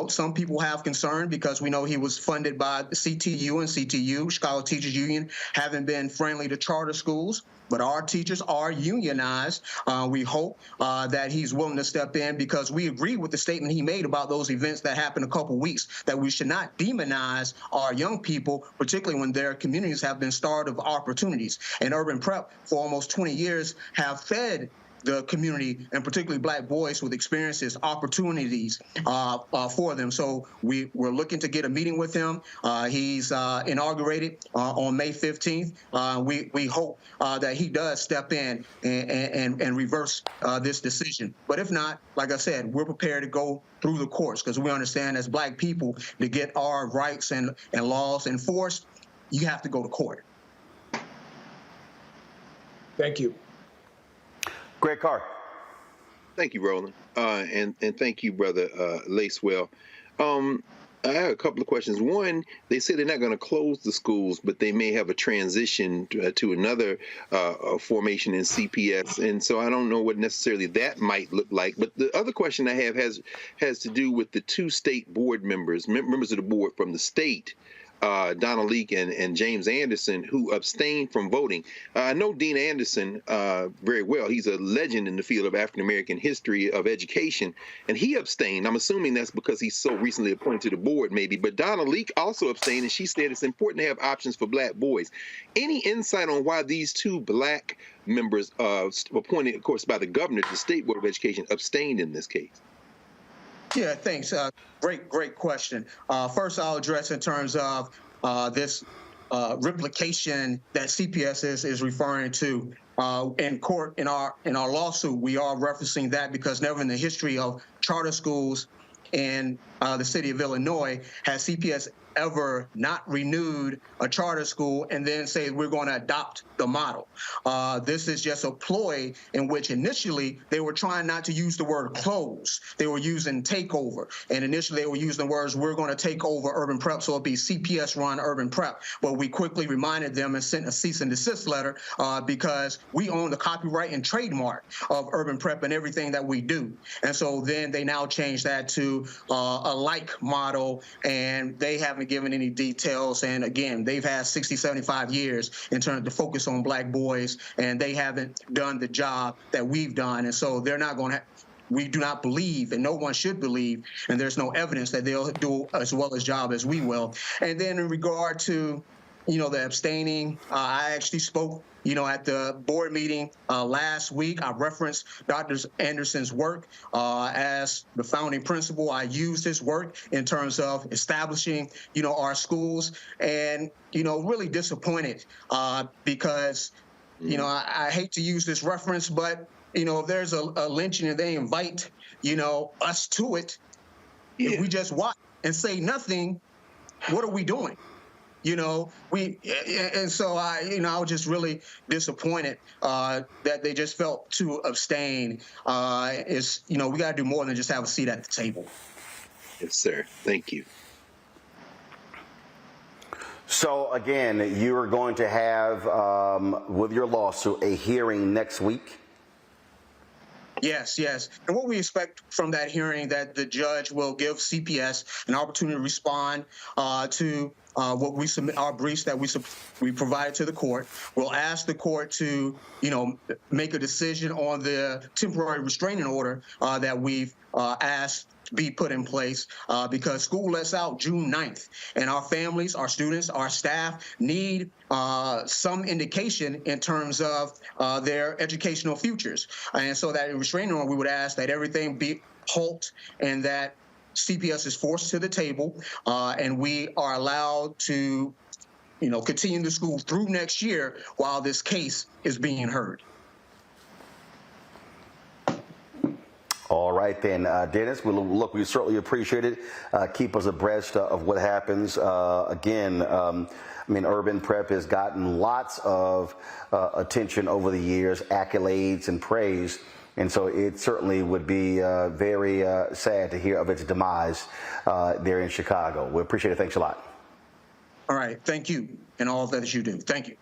Some people have concern because we know he was funded by the CTU, and CTU, Chicago Teachers Union, haven't been friendly to charter schools. But our teachers are unionized. We hope that he's willing to step in, because we agree with the statement he made about those events that happened a couple weeks, that we should not demonize our young people, particularly when their communities have been starved of opportunities. And Urban Prep, for almost 20 years, have fed the community, and particularly black boys with experiences, opportunities for them. So we're looking to get a meeting with him. He's inaugurated on May 15th. We hope that he does step in and reverse this decision. But if not, like I said, we're prepared to go through the courts, because we understand as black people, to get our rights and laws enforced, you have to go to court. Thank you. Greg Carr. Thank you, Roland. And thank you, Brother Lacewell. I have a couple of questions. One, they say they're not going to close the schools, but they may have a transition to another formation in CPS. And so I don't know what necessarily that might look like. But the other question I have has to do with the two state board members of the board from the state, Donald Leak and James Anderson, who abstained from voting. I know Dean Anderson very well. He's a legend in the field of African-American history of education, and he abstained. I'm assuming that's because he's so recently appointed to the board, maybe. But Donald Leak also abstained, and she said it's important to have options for black boys. Any insight on why these two black members, appointed, of course, by the governor to the State Board of Education, abstained in this case? Yeah, thanks. Great question. First, I'll address in terms of this replication that CPS is referring to in court. In our lawsuit, we are referencing that because never in the history of charter schools in the city of Illinois has CPS ever not renewed a charter school and then say we're going to adopt the model. This is just a ploy in which initially they were trying not to use the word close. They were using takeover. And initially they were using the words, we're going to take over urban prep, so it'd be CPS run urban prep. But we quickly reminded them and sent a cease and desist letter because we own the copyright and trademark of urban prep and everything that we do. And so then they now changed that to a like model, and they haven't given any details. And again, they've had 60, 75 years in terms of focus on black boys, and they haven't done the job that we've done. And so they're not going to, we do not believe, and no one should believe, and there's no evidence that they'll do as well a job as we will. And then in regard to, the abstaining, I actually spoke at the board meeting last week. I referenced Dr. Anderson's work as the founding principal. I used his work in terms of establishing, our schools, and, really disappointed because, I hate to use this reference, but, if there's a lynching and they invite, us to it, if we just watch and say nothing, what are we doing? And so I was just really disappointed that they just felt to abstain. We got to do more than just have a seat at the table. Yes, sir. Thank you. So again, you are going to have, with your lawsuit, a hearing next week. Yes. And what we expect from that hearing, that the judge will give CPS an opportunity to respond to what we submit, our briefs that we provided to the court. We'll ask the court to, make a decision on the temporary restraining order that we've asked to be put in place because school lets out June 9th. And our families, our students, our staff need some indication in terms of their educational futures. And so that restraining order, we would ask that everything be halt and that CPS is forced to the table and we are allowed to continue the school through next year while this case is being heard. All right, then, Dennis, we certainly appreciate it. Keep us abreast of what happens. Urban Prep has gotten lots of attention over the years, accolades and praise. And so it certainly would be very sad to hear of its demise there in Chicago. We appreciate it. Thanks a lot. All right. Thank you and all that you do. Thank you.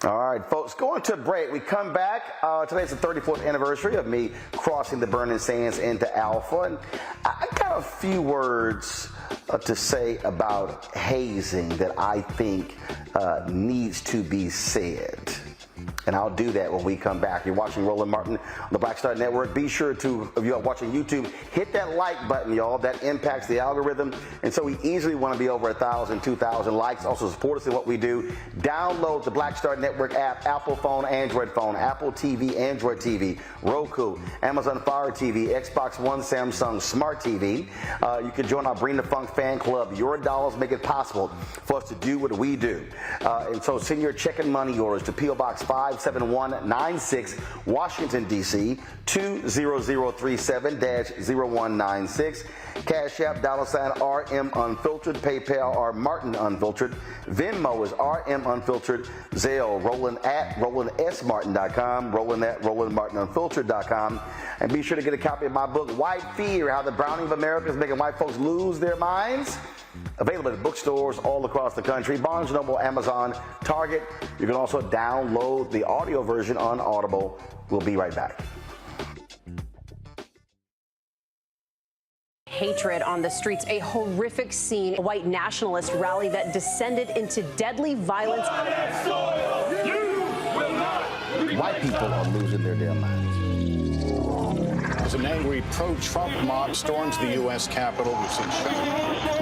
All right, folks, going to a break. We come back. Today's the 34th anniversary of me crossing the burning sands into Alpha. And I got a few words to say about hazing that I think needs to be said. And I'll do that when we come back. You're watching Roland Martin on the Black Star Network. Be sure to, if you're watching YouTube, hit that like button, y'all. That impacts the algorithm. And so we easily want to be over 1,000, 2,000 likes. Also support us in what we do. Download the Black Star Network app, Apple phone, Android phone, Apple TV, Android TV, Roku, Amazon Fire TV, Xbox One, Samsung Smart TV. You can join our Bring the Funk fan club. Your dollars make it possible for us to do what we do. And so send your check and money orders to P.O. Box 57196, Washington, D.C., 20037-0196. Cash App, $RM Unfiltered. PayPal, R Martin Unfiltered. Venmo is RM Unfiltered. Zelle, Roland at RolandSMartin.com. Roland at RolandMartinUnfiltered.com. And be sure to get a copy of my book, White Fear, How the Browning of America is Making White Folks Lose Their Minds. Available at bookstores all across the country, Barnes & Noble, Amazon, Target. You can also download the audio version on Audible. We'll be right back. Hatred on the streets, a horrific scene, a white nationalist rally that descended into deadly violence. White people are losing their damn minds. As an angry pro-Trump mob storms the U.S. Capitol, we've seen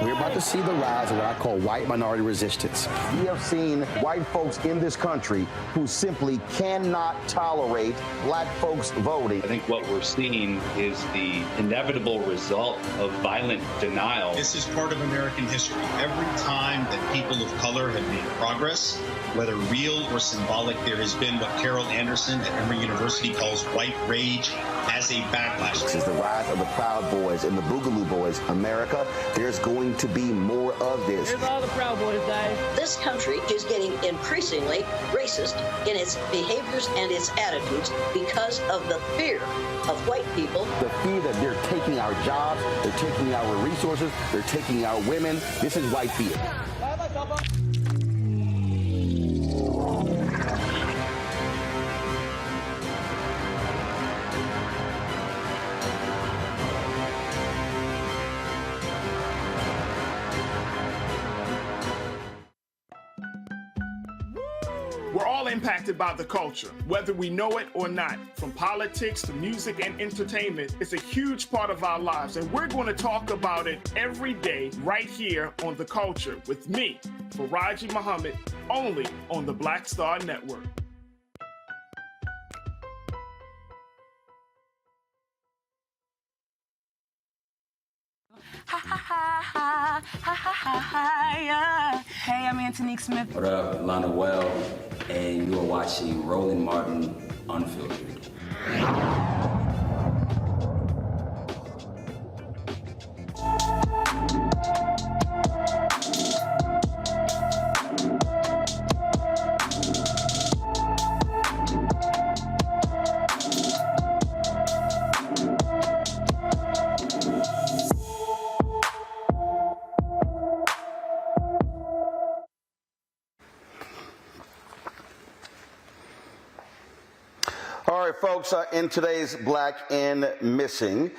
we're about to see the rise of what I call white minority resistance. We have seen white folks in this country who simply cannot tolerate black folks voting. I think what we're seeing is the inevitable result of violent denial. This is part of American history. Every time that people of color have made progress, whether real or symbolic, there has been what Carol Anderson at Emory University calls white rage as a backlash. This is the rise of the Proud Boys and the Boogaloo Boys. America, there's going to be more of this. Here's all the Proud Boys, Dave. This country is getting increasingly racist in its behaviors and its attitudes because of the fear of white people. The fear that they're taking our jobs, they're taking our resources, they're taking our women. This is white fear. We're all impacted by the culture, whether we know it or not. From politics to music and entertainment, it's a huge part of our lives, and we're going to talk about it every day right here on The Culture with me, Faraji Muhammad, only on the Black Star Network. Ha ha ha ha ha ha ha ha yeah. Hey, I'm Antonique Smith. What up, Lana Well, and you are watching Roland Martin Unfiltered. All right, folks, in today's Black and Missing,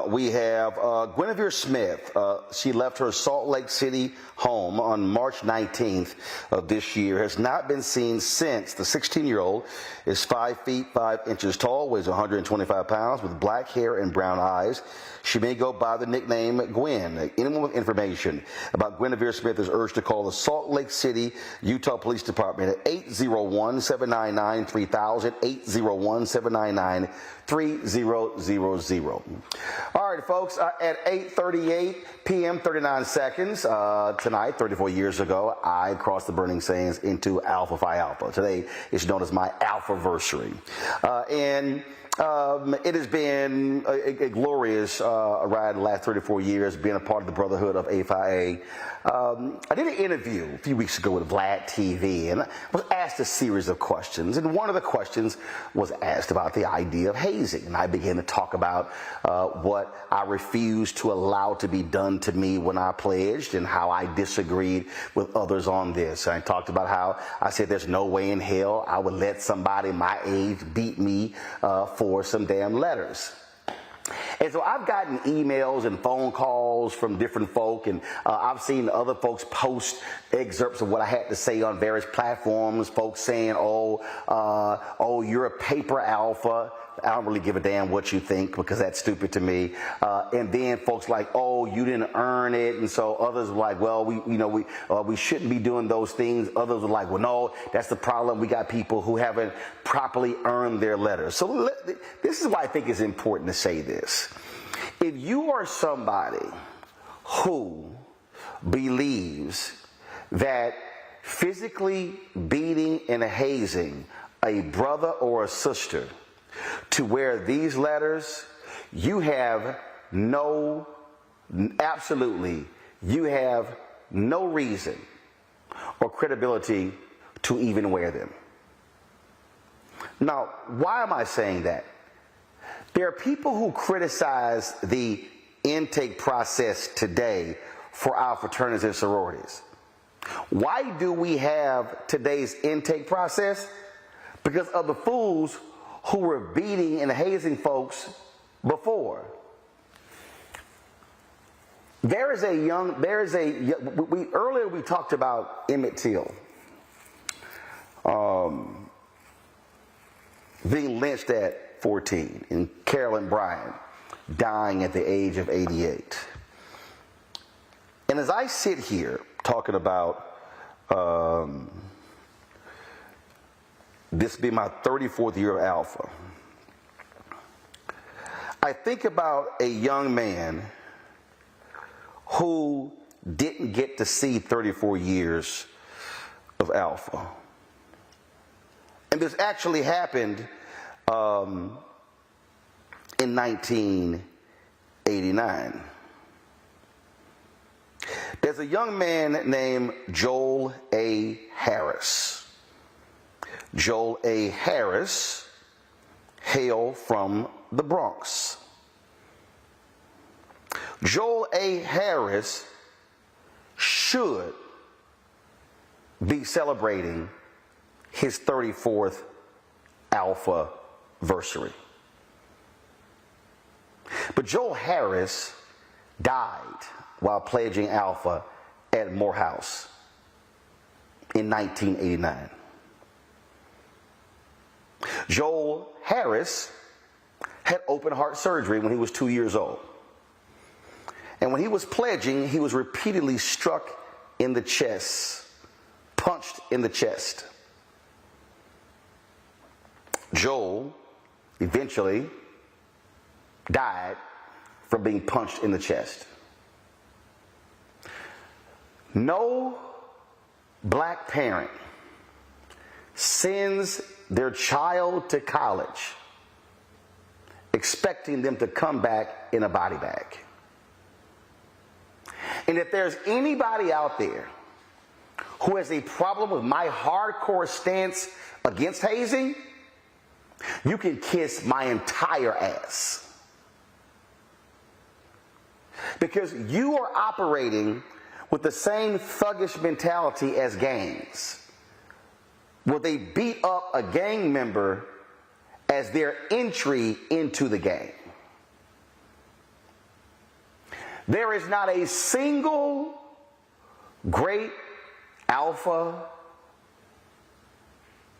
we have Guinevere Smith. She left her Salt Lake City home on March 19th of this year, has not been seen since. The 16-year-old is 5 feet 5 inches tall, weighs 125 pounds, with black hair and brown eyes. She may go by the nickname Gwen. Anyone with information about Guinevere Smith is urged to call the Salt Lake City, Utah Police Department at 801-799-3000, 601-799-3000. All right, folks, at 8:38 p.m., 39 seconds, tonight, 34 years ago, I crossed the burning sands into Alpha Phi Alpha. Today is known as my Alphaversary. It has been a glorious ride the last 34 years, being a part of the Brotherhood of A-Phi-A. I did an interview a few weeks ago with Vlad TV, and I was asked a series of questions. And one of the questions was asked about the idea of hazing. And I began to talk about what I refused to allow to be done to me when I pledged and how I disagreed with others on this. And I talked about how I said there's no way in hell I would let somebody my age beat me for some damn letters. And so I've gotten emails and phone calls from different folk, and I've seen other folks post excerpts of what I had to say on various platforms, folks saying, oh, you're a paper alpha. I don't really give a damn what you think because that's stupid to me. And then folks like, oh, you didn't earn it. And so others were like, well, we shouldn't be doing those things. Others were like, well, no, that's the problem. We got people who haven't properly earned their letters. So this is why I think it's important to say this. If you are somebody who believes that physically beating and hazing a brother or a sister to wear these letters, you have no reason or credibility to even wear them. Now, why am I saying that? There are people who criticize the intake process today for our fraternities and sororities. Why do we have today's intake process? Because of the fools who were beating and hazing folks before. Earlier we talked about Emmett Till being lynched at 14 and Carolyn Bryant dying at the age of 88. And as I sit here talking about this being my 34th year of Alpha, I think about a young man who didn't get to see 34 years of Alpha. And this actually happened in 1989. There's a young man named Joel A. Harris. Joel A. Harris hailed from the Bronx. Joel A. Harris should be celebrating his 34th Alphaversary. But Joel Harris died while pledging Alpha at Morehouse in 1989. Joel Harris had open heart surgery when he was 2 years old. And when he was pledging, he was repeatedly struck in the chest, punched in the chest. Joel eventually died from being punched in the chest. No black parent sends their child to college expecting them to come back in a body bag. And if there's anybody out there who has a problem with my hardcore stance against hazing, you can kiss my entire ass. Because you are operating with the same thuggish mentality as gangs, where they beat up a gang member as their entry into the gang. There is not a single great Alpha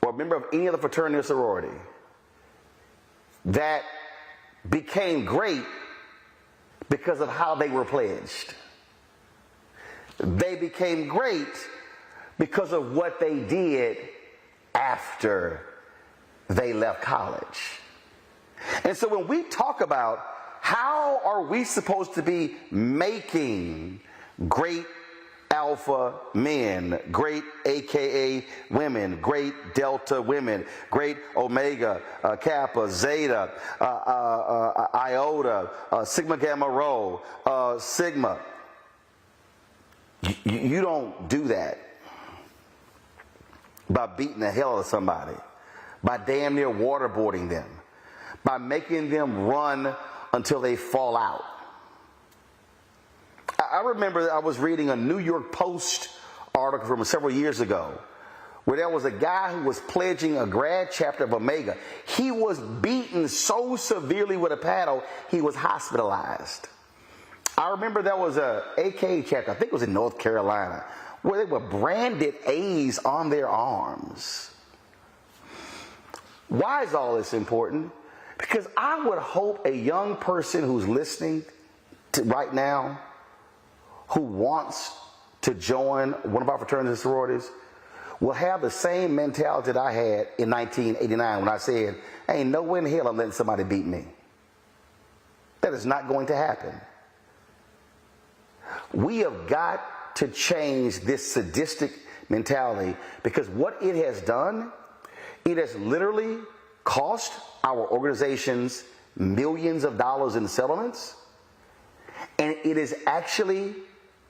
or member of any other fraternity or sorority that became great because of how they were pledged. They became great because of what they did after they left college. And so when we talk about how are we supposed to be making great alpha men, great AKA women, great delta women, great omega, kappa, zeta, iota, sigma, gamma, rho, sigma. You don't do that by beating the hell out of somebody, by damn near waterboarding them, by making them run until they fall out. I remember I was reading a New York Post article from several years ago where there was a guy who was pledging a grad chapter of Omega. He was beaten so severely with a paddle, he was hospitalized. I remember there was a AK chapter, I think it was in North Carolina, where they were branded A's on their arms. Why is all this important? Because I would hope a young person who's listening to right now, who wants to join one of our fraternities and sororities, will have the same mentality that I had in 1989 when I said, ain't no way in hell I'm letting somebody beat me. That is not going to happen. We have got to change this sadistic mentality, because what it has done, it has literally cost our organizations millions of dollars in settlements, and it has actually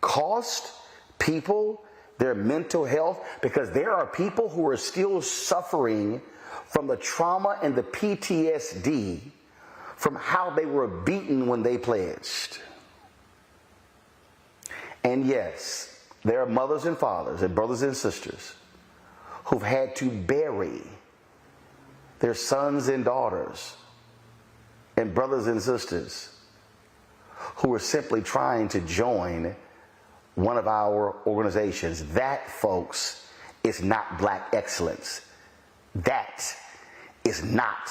cost people their mental health, because there are people who are still suffering from the trauma and the PTSD from how they were beaten when they pledged. And yes, there are mothers and fathers and brothers and sisters who've had to bury their sons and daughters and brothers and sisters who are simply trying to join one of our organizations. That, folks, is not black excellence. That is not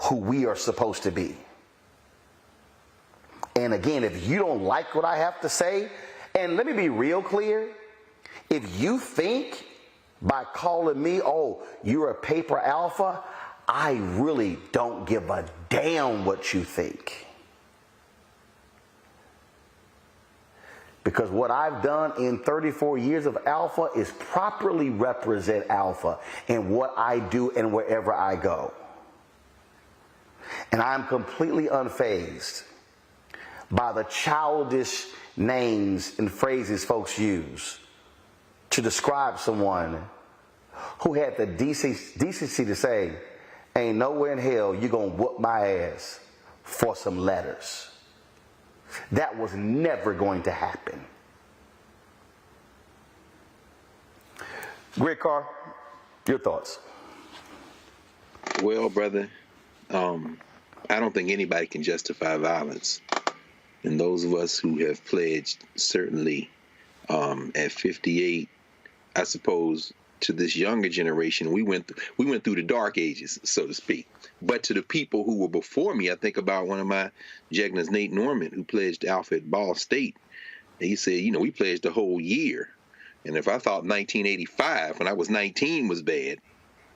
who we are supposed to be. And again, if you don't like what I have to say, and let me be real clear, if you think by calling me, oh, you're a paper alpha, I really don't give a damn what you think. Because what I've done in 34 years of alpha is properly represent alpha in what I do and wherever I go. And I'm completely unfazed by the childish names and phrases folks use to describe someone who had the decency to say, ain't nowhere in hell you're going to whoop my ass for some letters. That was never going to happen. Greg Carr, your thoughts? Well, brother, I don't think anybody can justify violence. And those of us who have pledged, certainly at 58, I suppose, to this younger generation, we went through the dark ages, so to speak. But to the people who were before me, I think about one of my Jegnas, Nate Norman, who pledged Alpha at Ball State. And he said, we pledged a whole year. And if I thought 1985, when I was 19, was bad,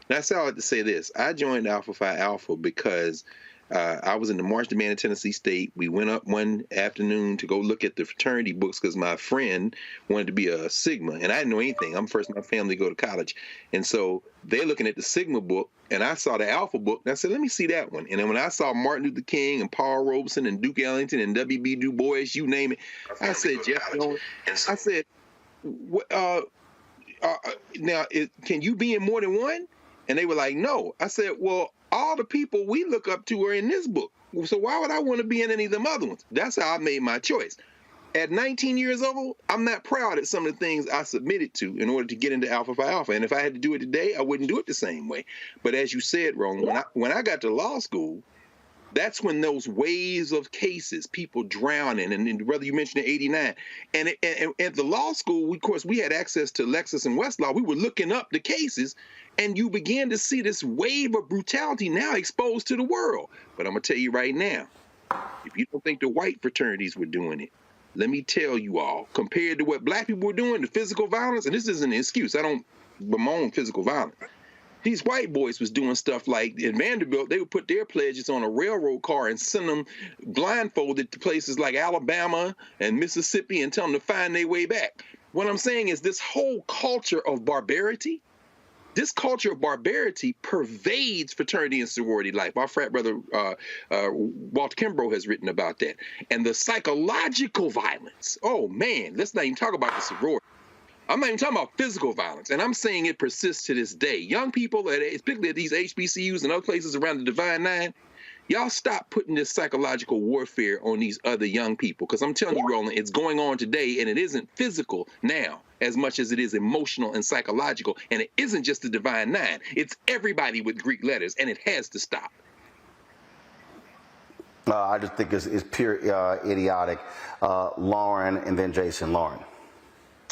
and I say all that to say this: I joined Alpha Phi Alpha because I was in the marching band in Tennessee State. We went up one afternoon to go look at the fraternity books because my friend wanted to be a Sigma, and I didn't know anything. I'm first in my family to go to college. And so they're looking at the Sigma book, and I saw the Alpha book, and I said, let me see that one. And then when I saw Martin Luther King and Paul Robeson and Duke Ellington and W.B. Du Bois, you name it, I said, Jeff Jones, I said, now, can you be in more than one? And they were like, no. I said, well, all the people we look up to are in this book. So why would I want to be in any of them other ones? That's how I made my choice. At 19 years old, I'm not proud of some of the things I submitted to in order to get into Alpha Phi Alpha. And if I had to do it today, I wouldn't do it the same way. But as you said, Roland, when I got to law school, that's when those waves of cases, people drowning, and brother, you mentioned in '89, and at the law school, of course, we had access to Lexis and Westlaw. We were looking up the cases, and you began to see this wave of brutality now exposed to the world. But I'm gonna tell you right now, if you don't think the white fraternities were doing it, let me tell you all, compared to what black people were doing, the physical violence, and this isn't an excuse, I don't bemoan physical violence. These white boys was doing stuff like in Vanderbilt, they would put their pledges on a railroad car and send them blindfolded to places like Alabama and Mississippi and tell them to find their way back. What I'm saying is this whole culture of barbarity, this culture of barbarity pervades fraternity and sorority life. Our frat brother, Walter Kimbrough, has written about that. And the psychological violence, oh man, let's not even talk about the sorority. I'm not even talking about physical violence, and I'm saying it persists to this day. Young people, particularly at these HBCUs and other places around the Divine Nine, y'all stop putting this psychological warfare on these other young people, because I'm telling you, Roland, it's going on today, and it isn't physical now as much as it is emotional and psychological, and it isn't just the Divine Nine. It's everybody with Greek letters, and it has to stop. I just think it's pure idiotic. Lauren, and then Jason. Lauren.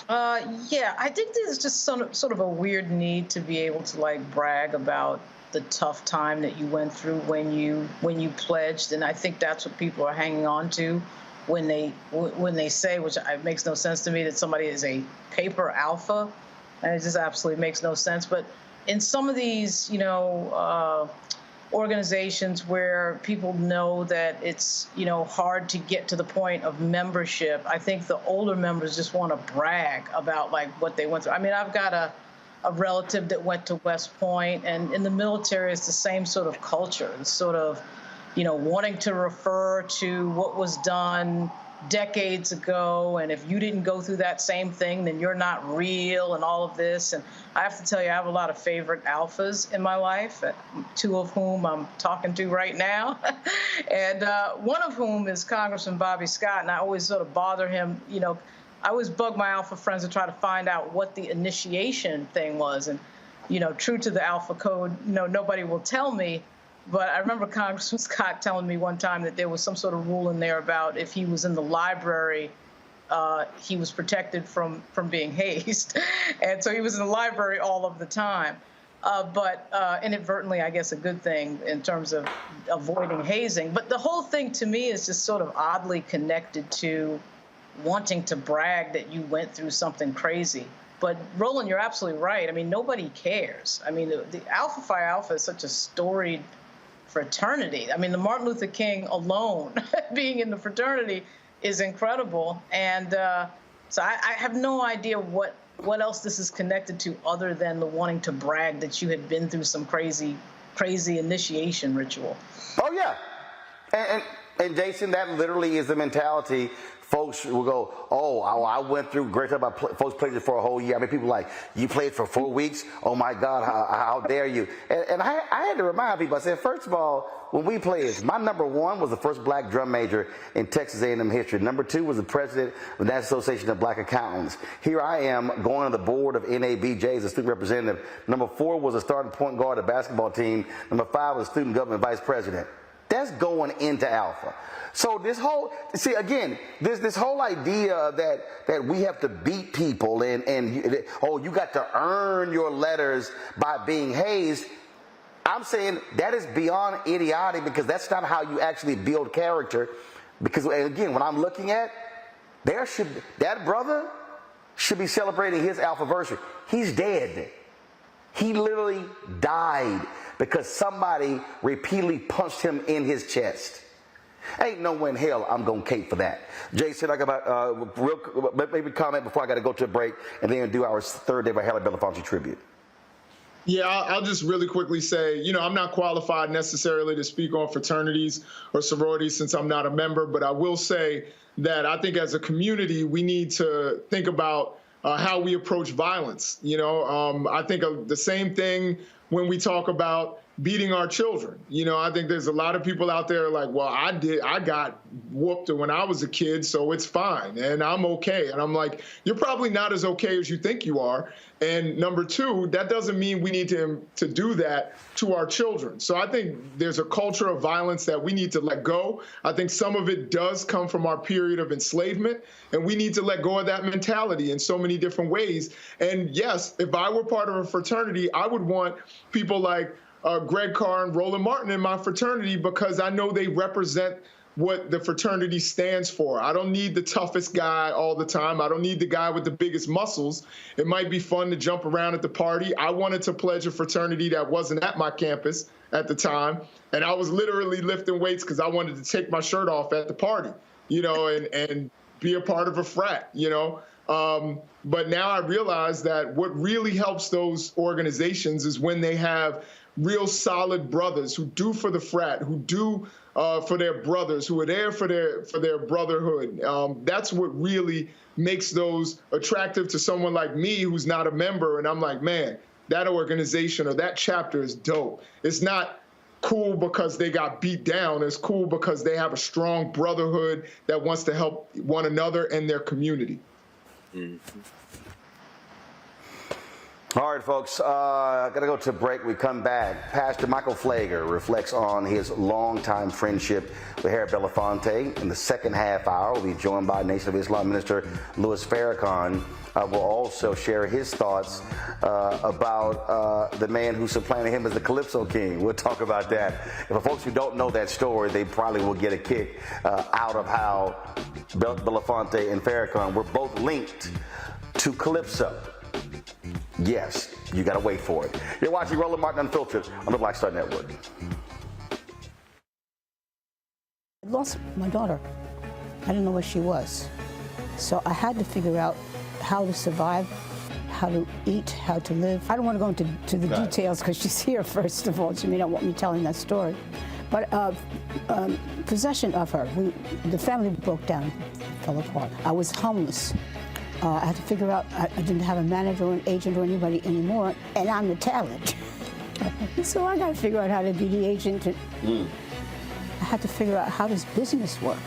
Yeah, I think there's just sort of a weird need to be able to like brag about the tough time that you went through when you pledged, and I think that's what people are hanging on to when they say, which makes no sense to me, that somebody is a paper alpha, and it just absolutely makes no sense. But in some of these, organizations where people know that it's, hard to get to the point of membership, I think the older members just want to brag about like what they went through. I mean, I've got a relative that went to West Point, and in the military it's the same sort of culture, the sort of, wanting to refer to what was done decades ago, and if you didn't go through that same thing, then you're not real, and all of this. And I have to tell you, I have a lot of favorite alphas in my life, two of whom I'm talking to right now, and one of whom is Congressman Bobby Scott, and I always sort of bother him, I always bug my alpha friends to try to find out what the initiation thing was, and, true to the alpha code, nobody will tell me. But I remember Congressman Scott telling me one time that there was some sort of rule in there about if he was in the library, he was protected from being hazed. And so he was in the library all of the time. But inadvertently, I guess, a good thing in terms of avoiding hazing. But the whole thing to me is just sort of oddly connected to wanting to brag that you went through something crazy. But Roland, you're absolutely right. I mean, nobody cares. I mean, the Alpha Phi Alpha is such a storied fraternity. I mean, the Martin Luther King alone being in the fraternity is incredible. And so I have no idea what else this is connected to other than the wanting to brag that you had been through some crazy initiation ritual. Oh, yeah. And Jason, that literally is the mentality. Folks will go, oh, I went through great time. Folks played it for a whole year. I mean, people like, you played for 4 weeks? Oh, my God, how dare you? And I had to remind people, I said, first of all, when we played, my number one was the first black drum major in Texas A&M history. Number two was the president of the National Association of Black Accountants. Here I am going to the board of NABJ as a student representative. Number 4 was a starting point guard of the basketball team. Number 5 was student government vice president. That's going into Alpha. So this whole, see, again, this whole idea that we have to beat people and oh, you got to earn your letters by being hazed. I'm saying that is beyond idiotic, because that's not how you actually build character. Because, again, when I'm looking at, that brother should be celebrating his alphaversary. He's dead. He literally died because somebody repeatedly punched him in his chest. Ain't no way in hell I'm going to cape for that. Jason, I got about maybe comment before I got to go to a break, and then do our third day of Harry Belafonte tribute. Yeah, I'll just really quickly say, I'm not qualified necessarily to speak on fraternities or sororities since I'm not a member, but I will say that I think as a community, we need to think about how we approach violence. I think of the same thing when we talk about beating our children. I think there's a lot of people out there like, well, I got whooped when I was a kid, so it's fine, and I'm okay. And I'm like, you're probably not as okay as you think you are. And number 2, that doesn't mean we need to do that to our children. So I think there's a culture of violence that we need to let go. I think some of it does come from our period of enslavement, and we need to let go of that mentality in so many different ways. And yes, if I were part of a fraternity, I would want people like Greg Carr and Roland Martin in my fraternity, because I know they represent what the fraternity stands for. I don't need the toughest guy all the time. I don't need the guy with the biggest muscles. It might be fun to jump around at the party. I wanted to pledge a fraternity that wasn't at my campus at the time, and I was literally lifting weights because I wanted to take my shirt off at the party, and be a part of a frat, But now I realize that what really helps those organizations is when they have real solid brothers who do for the frat, who do for their brothers, who are there for their brotherhood. That's what really makes those attractive to someone like me who's not a member. And I'm like, man, that organization or that chapter is dope. It's not cool because they got beat down. It's cool because they have a strong brotherhood that wants to help one another and their community. Mm-hmm. All right, folks, got to go to a break. We come back. Pastor Michael Pfleger reflects on his longtime friendship with Harry Belafonte. In the second half hour, we'll be joined by Nation of Islam minister Louis Farrakhan. Will also share his thoughts about the man who supplanted him as the Calypso King. We'll talk about that. And for folks who don't know that story, they probably will get a kick out of how Belafonte and Farrakhan were both linked to Calypso. Yes, you got to wait for it. You're watching Roland Martin Unfiltered on the Black Star Network. I lost my daughter. I didn't know where she was. So I had to figure out how to survive, how to eat, how to live. I don't want to go into the details because she's here, first of all. She may not want me telling that story. But possession of her, the family broke down, fell apart. I was homeless. I had to figure out, I didn't have a manager or an agent or anybody anymore, and I'm the talent. So I got to figure out how to be the agent. I had to figure out, how does business work?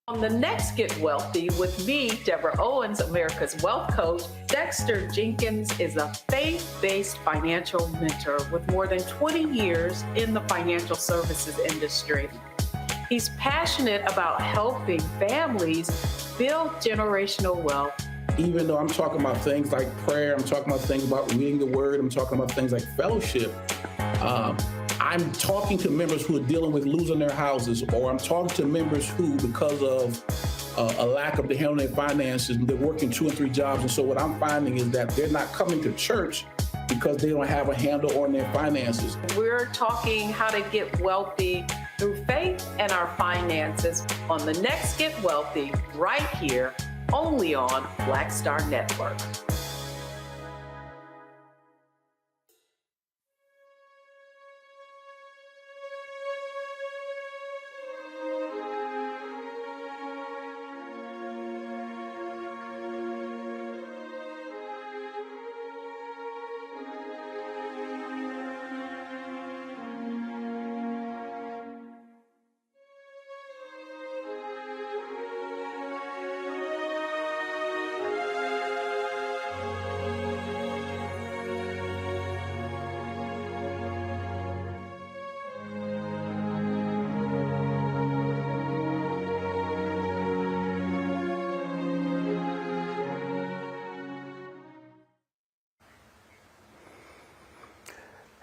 On the next Get Wealthy with me, Deborah Owens, America's Wealth Coach, Dexter Jenkins is a faith-based financial mentor with more than 20 years in the financial services industry. He's passionate about helping families build generational wealth. Even though I'm talking about things like prayer, I'm talking about things about reading the word, I'm talking about things like fellowship, I'm talking to members who are dealing with losing their houses, or I'm talking to members who, because of a lack of the handling their finances, they're working 2 and 3 jobs. And so what I'm finding is that they're not coming to church because they don't have a handle on their finances. We're talking how to get wealthy through faith and our finances on the next Get Wealthy, right here, only on Black Star Network.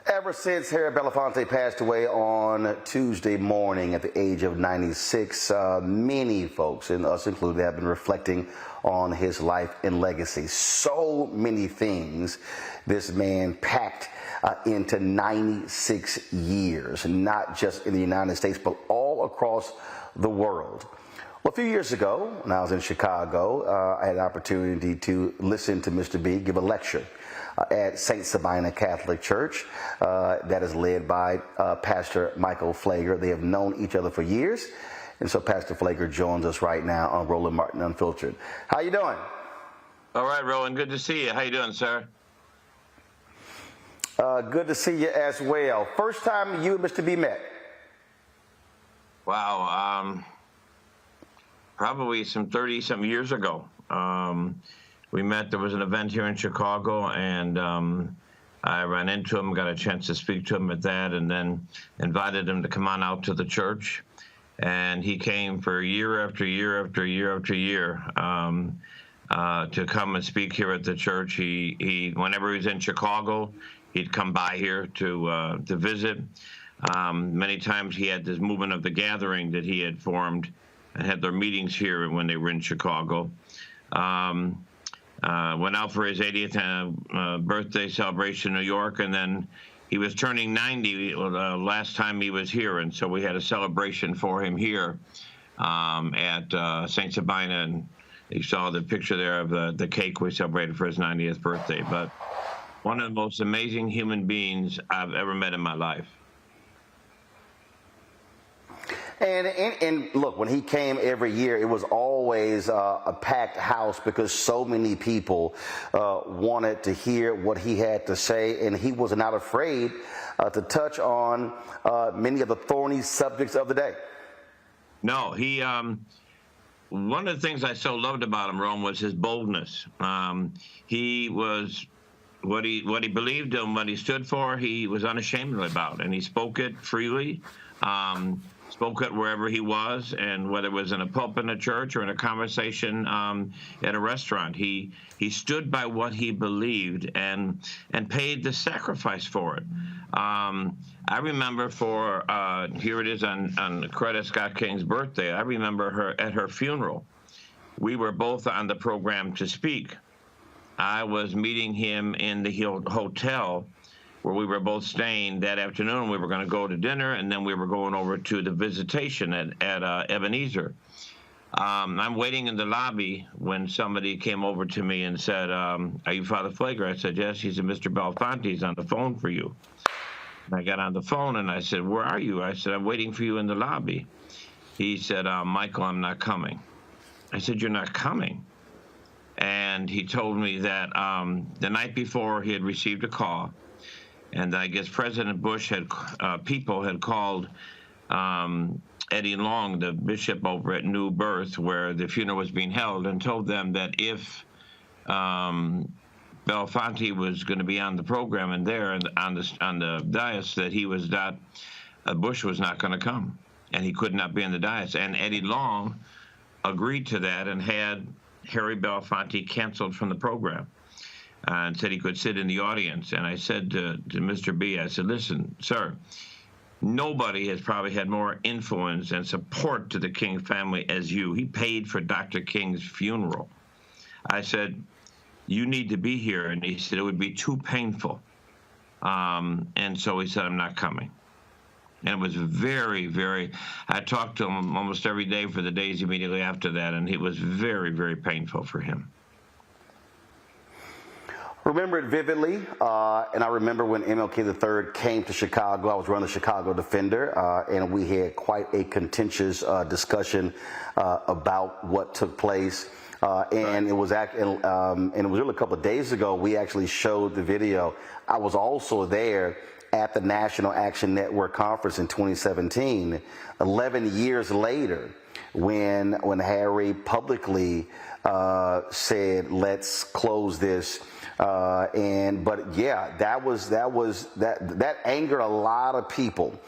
Ever since Harry Belafonte passed away on Tuesday morning at the age of 96, many folks, and us included, have been reflecting on his life and legacy. So many things this man packed into 96 years, not just in the United States, but all across the world. Well, a few years ago, when I was in Chicago, I had an opportunity to listen to Mr. B give a lecture at St. Sabina Catholic Church that is led by Pastor Michael Pfleger. They have known each other for years, and so Pastor Pfleger joins us right now on Roland Martin Unfiltered. How you doing? All right, Roland. Good to see you. How you doing, sir? Good to see you as well. First time you and Mr. B met? Wow. Probably some 30-something years ago. We met, there was an event here in Chicago, and I ran into him, got a chance to speak to him at that, and then invited him to come on out to the church. And he came for year after year after year after year to come and speak here at the church. He whenever he was in Chicago, he'd come by here to visit. Many times he had this movement of the gathering that he had formed and had their meetings here when they were in Chicago. Went out for his 80th birthday celebration in New York, and then he was turning 90 last time he was here, and so we had a celebration for him here at St. Sabina, and you saw the picture there of the cake we celebrated for his 90th birthday. But one of the most amazing human beings I've ever met in my life. And look, when he came every year, it was always a packed house because so many people wanted to hear what he had to say, and he was not afraid to touch on many of the thorny subjects of the day. No, he. One of the things I so loved about him, Rome, was his boldness. He was what he believed and what he stood for. He was unashamed about, and he spoke it freely. Spoke it wherever he was, and whether it was in a pulpit in a church or in a conversation at a restaurant, he stood by what he believed and paid the sacrifice for it. I remember here it is on Coretta Scott King's birthday. I remember her at her funeral. We were both on the program to speak. I was meeting him in the hotel where we were both staying that afternoon. We were going to go to dinner, and then we were going over to the visitation at Ebenezer. I'm waiting in the lobby when somebody came over to me and said, "Are you Father Pfleger?" I said, "Yes." He said, "Mr. Belafonte is on the phone for you." And I got on the phone, and I said, "Where are you?" I said, "I'm waiting for you in the lobby." He said, "Michael, I'm not coming." I said, "You're not coming?" And he told me that the night before he had received a call, and I guess President Bush people had called Eddie Long, the bishop over at New Birth, where the funeral was being held, and told them that if Belafonte was going to be on the program and there and on the dais, that he was not, Bush was not going to come, and he could not be on the dais. And Eddie Long agreed to that and had Harry Belafonte canceled from the program. And said he could sit in the audience. And I said to Mr. B, I said, "Listen, sir, nobody has probably had more influence and support to the King family as you. He paid for Dr. King's funeral." I said, "You need to be here." And he said, "It would be too painful." And so he said, "I'm not coming." And it was very, very, I talked to him almost every day for the days immediately after that, and it was very, very painful for him. Remember it vividly, and I remember when MLK III came to Chicago. I was running the Chicago Defender, and we had quite a contentious discussion about what took place. And it was really a couple of days ago. We actually showed the video. I was also there at the National Action Network conference in 2017, 11 years later, when Harry publicly said, "Let's close this." But yeah, that angered a lot of people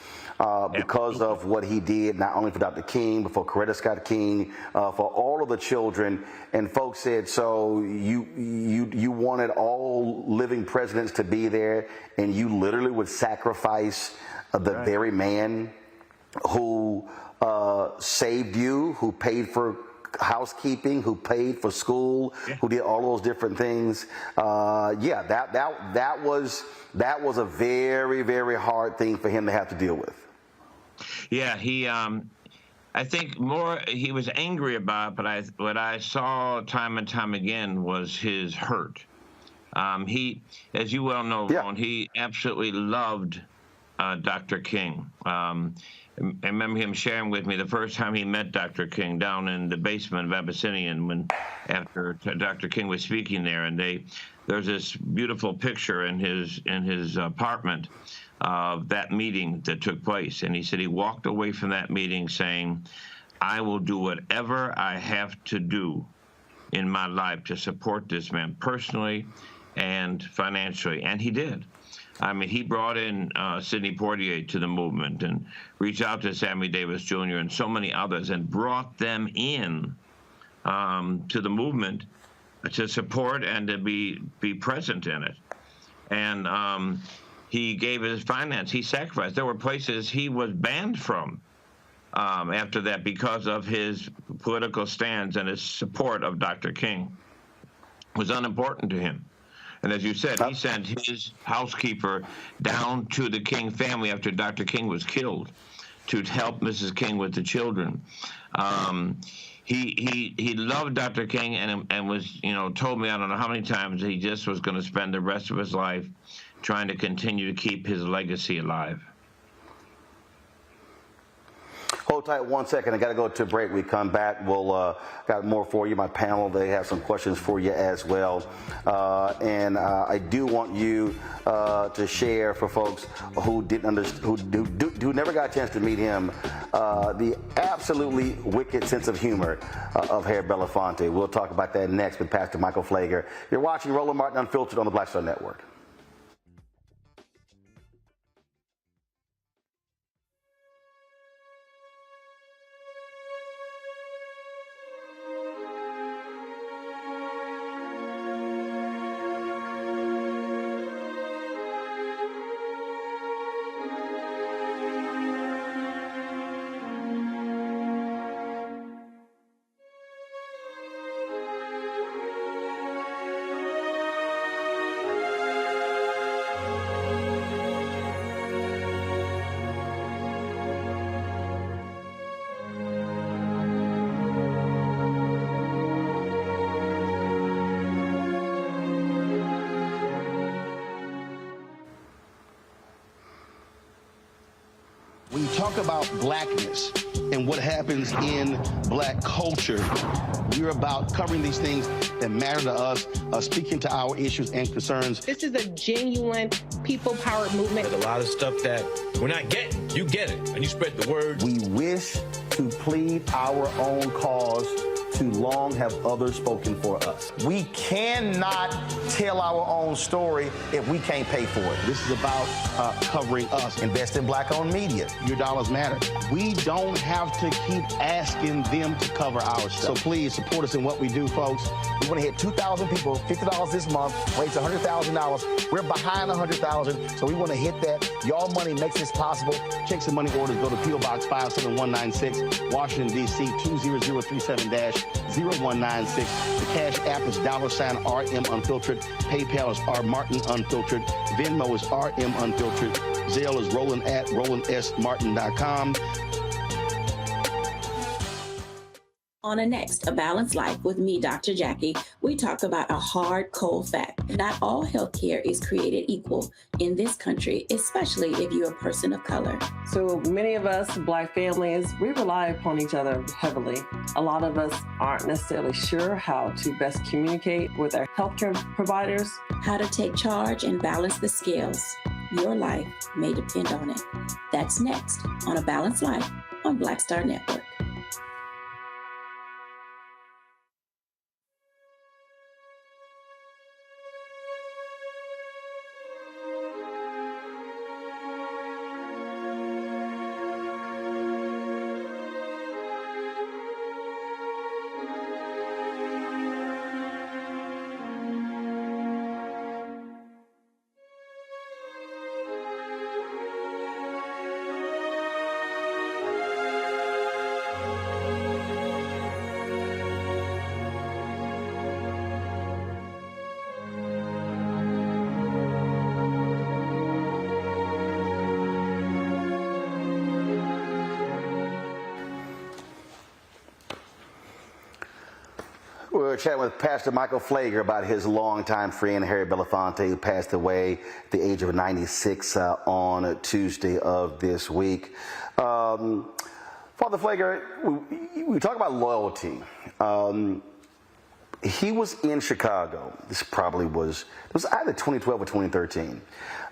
because of what he did, not only for Dr. King, but for Coretta Scott King, for all of the children. And folks said, "So you wanted all living presidents to be there, and you literally would sacrifice the very man who saved you, who paid for housekeeping, who paid for school, who did all those different things." That was a very, very hard thing for him to have to deal with. Yeah, I think he was angry about, but what I saw time and time again was his hurt. He, as you well know, Ron, he absolutely loved Dr. King. I remember him sharing with me the first time he met Dr. King down in the basement of Abyssinian after Dr. King was speaking there, and there's this beautiful picture in his apartment of that meeting that took place. And he said he walked away from that meeting saying, "I will do whatever I have to do in my life to support this man personally and financially." And he did. I mean, he brought in Sidney Poitier to the movement and reached out to Sammy Davis Jr. and so many others and brought them in to the movement to support and to be present in it. And he gave his finance. He sacrificed. There were places he was banned from after that because of his political stands and his support of Dr. King. It was unimportant to him. And as you said, he sent his housekeeper down to the King family after Dr. King was killed to help Mrs. King with the children. He loved Dr. King and was, told me I don't know how many times he just was going to spend the rest of his life trying to continue to keep his legacy alive. Hold tight 1 second. I got to go to a break. We come back. We'll got more for you. My panel, they have some questions for you as well. And I do want you to share for folks who who never got a chance to meet him, the absolutely wicked sense of humor of Harry Belafonte. We'll talk about that next with Pastor Michael Pfleger. You're watching Roland Martin Unfiltered on the Black Star Network. When you talk about blackness and what happens in black culture, we're about covering these things that matter to us, speaking to our issues and concerns. This is a genuine people-powered movement. There's a lot of stuff that we're not getting. You get it, and you spread the word. We wish to plead our own cause. Too long have others spoken for us. We cannot tell our own story if we can't pay for it. This is about covering us. Invest in black-owned media. Your dollars matter. We don't have to keep asking them to cover our stuff. So please support us in what we do, folks. We want to hit 2,000 people, $50 this month, raise $100,000. We're behind 100,000, so we want to hit that. Y'all money makes this possible. Checks and money orders go to P.O. Box 57196, Washington, D.C. 20037-0196. The Cash App is $RM Unfiltered. PayPal is R Martin Unfiltered. Venmo is RM Unfiltered. Zelle is Roland at RolandSMartin.com. On a next, A Balanced Life with me, Dr. Jackie, we talk about a hard, cold fact. Not all healthcare is created equal in this country, especially if you're a person of color. So many of us, Black families, we rely upon each other heavily. A lot of us aren't necessarily sure how to best communicate with our healthcare providers. How to take charge and balance the scales. Your life may depend on it. That's next on A Balanced Life on Black Star Network. We're chatting with Pastor Michael Pfleger about his longtime friend, Harry Belafonte, who passed away at the age of 96 on Tuesday of this week. Father Pfleger, we talk about loyalty. He was in Chicago. This probably was either 2012 or 2013.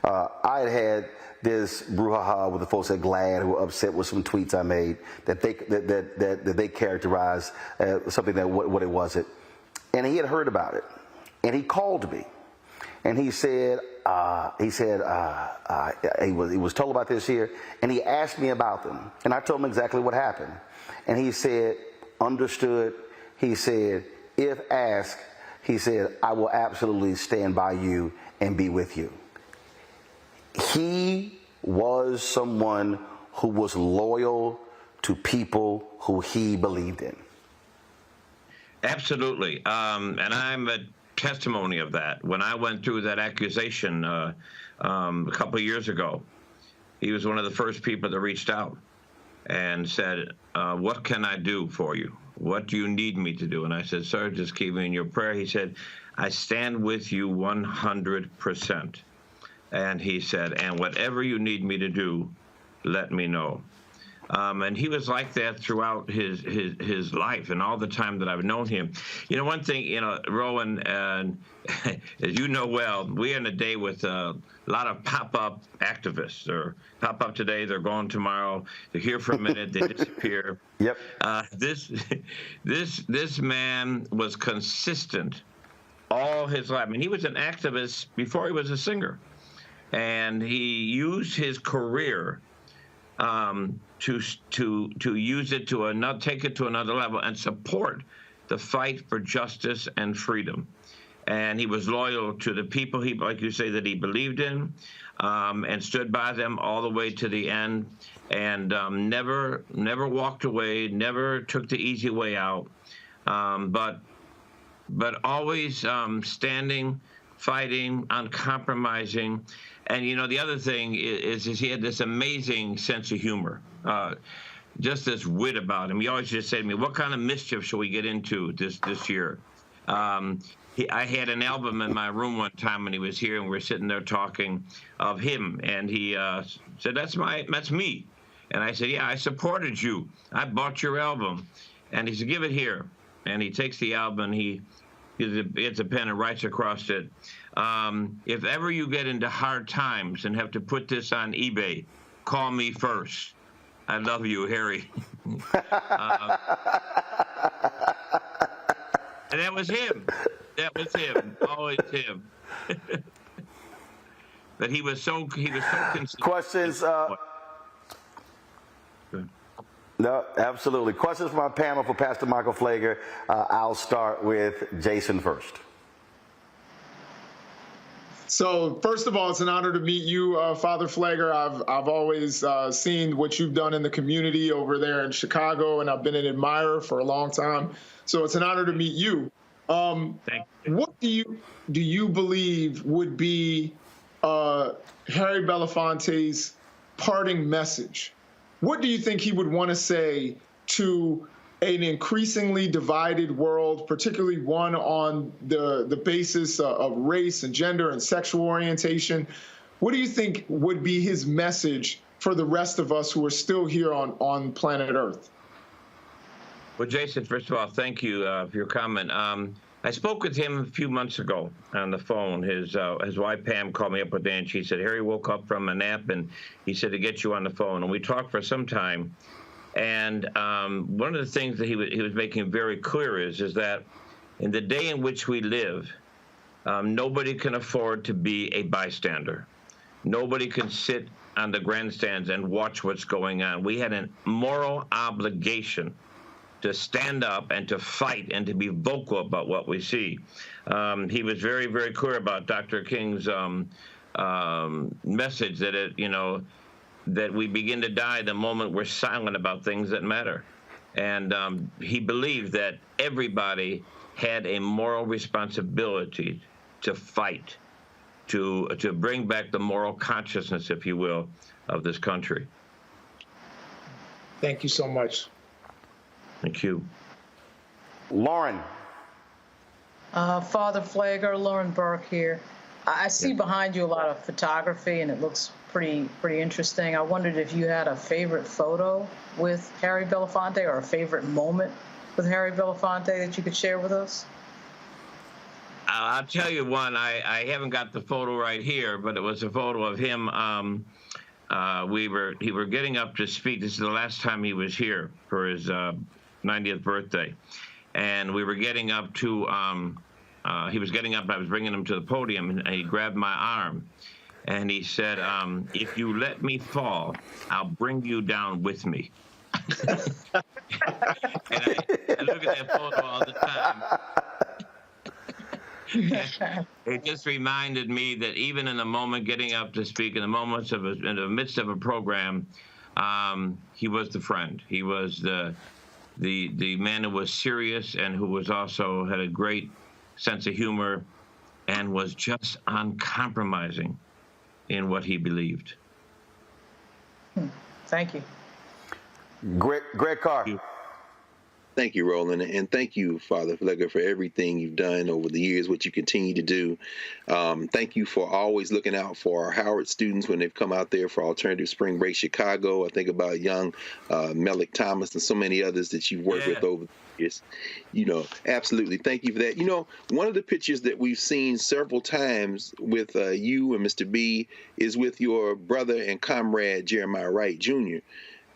I had this brouhaha with the folks at GLAAD who were upset with some tweets I made that they characterized as something that what it wasn't. And he had heard about it. And he called me. And he said, he was told about this here, and he asked me about them, and I told him exactly what happened, and he said, understood. He said, if asked, he said, I will absolutely stand by you and be with you. He was someone who was loyal to people who he believed in. Absolutely. And I'm a testimony of that. When I went through that accusation a couple of years ago, he was one of the first people that reached out and said, what can I do for you? What do you need me to do? And I said, sir, just keep me in your prayer. He said, I stand with you 100%. And he said, and whatever you need me to do, let me know. And he was like that throughout his life and all the time that I've known him. You know, one thing, you know, Rowan, and as you know well, we're in a day with a lot of pop-up activists. Or pop up today, they're gone tomorrow. They're here for a minute, they disappear. Yep. This man was consistent all his life. I mean, he was an activist before he was a singer, and he used his career to use it to another, take it to another level, and support the fight for justice and freedom. And he was loyal to the people he, like you say, that he believed in, and stood by them all the way to the end, and never walked away, never took the easy way out, but always standing, fighting, uncompromising. And, you know, the other thing is he had this amazing sense of humor, just this wit about him. He always just said to me, what kind of mischief shall we get into this year? I had an album in my room one time when he was here, and we were sitting there talking of him, and he said, that's me. And I said, yeah, I supported you. I bought your album. And he said, give it here. And he takes the album, and he gets a pen and writes across it, if ever you get into hard times and have to put this on eBay, call me first. I love you, Harry. And that was him. That was him. Always him. But he was so consistent. Questions? No, absolutely. Questions from our panel for Pastor Michael Pfleger. I'll start with Jason first. So first of all, it's an honor to meet you, Father Pfleger. I've always seen what you've done in the community over there in Chicago, and I've been an admirer for a long time. So it's an honor to meet you. Thank you. What do you believe would be Harry Belafonte's parting message? What do you think he would want to say to an increasingly divided world, particularly one on the basis of race and gender and sexual orientation? What do you think would be his message for the rest of us who are still here on planet Earth? Well, Jason, first of all, thank you for your comment. I spoke with him a few months ago on the phone. His wife, Pam, called me up one day, and she said, Harry woke up from a nap, and he said to get you on the phone. And we talked for some time. And one of the things that he was making very clear is that in the day in which we live, nobody can afford to be a bystander. Nobody can sit on the grandstands and watch what's going on. We had a moral obligation to stand up and to fight and to be vocal about what we see. He was very, very clear about Dr. King's message that that we begin to die the moment we're silent about things that matter. And he believed that everybody had a moral responsibility to fight, to bring back the moral consciousness, if you will, of this country. Thank you so much. Thank you. Lauren. Father Pfleger, Lauren Burke here. I see behind you a lot of photography, and it looks pretty interesting. I wondered if you had a favorite photo with Harry Belafonte or a favorite moment with Harry Belafonte that you could share with us. I'll tell you one. I haven't got the photo right here, but it was a photo of him. We were getting up to speak. This is the last time he was here for his 90th birthday, and we were getting up to he was getting up. I was bringing him to the podium, and he grabbed my arm, and he said, "If you let me fall, I'll bring you down with me." And I look at that photo all the time. It just reminded me that even in the moment getting up to speak, in the moments of in the midst of a program, he was the friend. He was the man who was serious and who was also had a great sense of humor and was just uncompromising in what he believed. Thank you. Greg Carr. Thank you, Roland, and thank you, Father Pfleger, for everything you've done over the years, what you continue to do. Thank you for always looking out for our Howard students when they've come out there for Alternative Spring Break Chicago. I think about young Melick Thomas and so many others that you've worked with over the years. Absolutely. Thank you for that. One of the pictures that we've seen several times with you and Mr. B is with your brother and comrade, Jeremiah Wright, Jr.,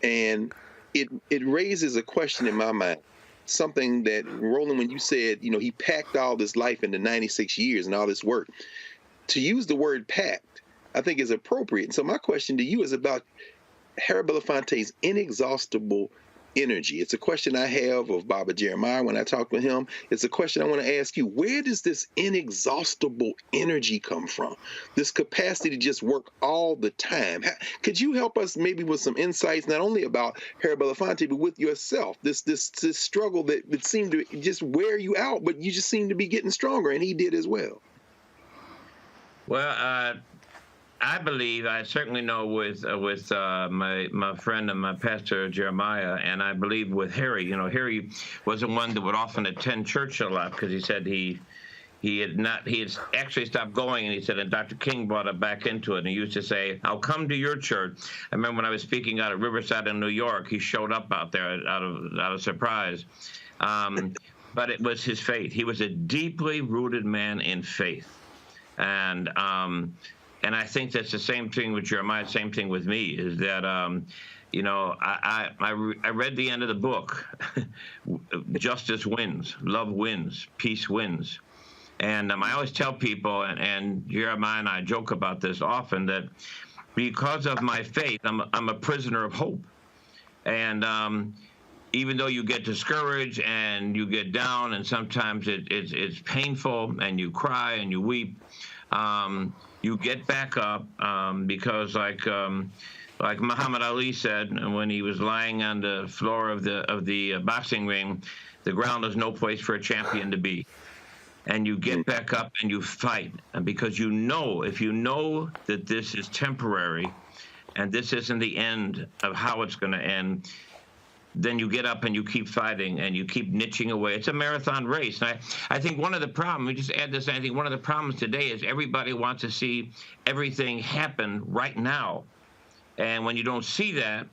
and it raises a question in my mind. Something that, Roland, when you said, he packed all this life into 96 years and all this work, to use the word packed, I think is appropriate. And so my question to you is about Harry Belafonte's inexhaustible energy. It's a question I have of Baba Jeremiah when I talk with him. It's a question I want to ask you. Where does this inexhaustible energy come from? This capacity to just work all the time. Could you help us maybe with some insights, not only about Harry Belafonte, but with yourself? This struggle that would seem to just wear you out, but you just seem to be getting stronger, and he did as well. Well, I believe, I certainly know with my friend and my pastor Jeremiah, and I believe with Harry. Harry was the one that would often attend church a lot because he said he had actually stopped going, and he said, and Dr. King brought it back into it, and he used to say, "I'll come to your church." I remember when I was speaking out at Riverside in New York, he showed up out there out of surprise, but it was his faith. He was a deeply rooted man in faith, and I think that's the same thing with Jeremiah, same thing with me, is that, I read the end of the book. Justice wins, love wins, peace wins. And I always tell people, and Jeremiah and I joke about this often, that because of my faith, I'm a prisoner of hope. And even though you get discouraged and you get down, and sometimes it's painful, and you cry and you weep, you get back up because, like Muhammad Ali said when he was lying on the floor of the boxing ring, the ground is no place for a champion to be. And you get back up and you fight, and because if you know that this is temporary, and this isn't the end of how it's going to end, then you get up and you keep fighting and you keep niching away. It's a marathon race. And I think one of the problems, we just add this, I think one of the problems today is everybody wants to see everything happen right now. And when you don't see that,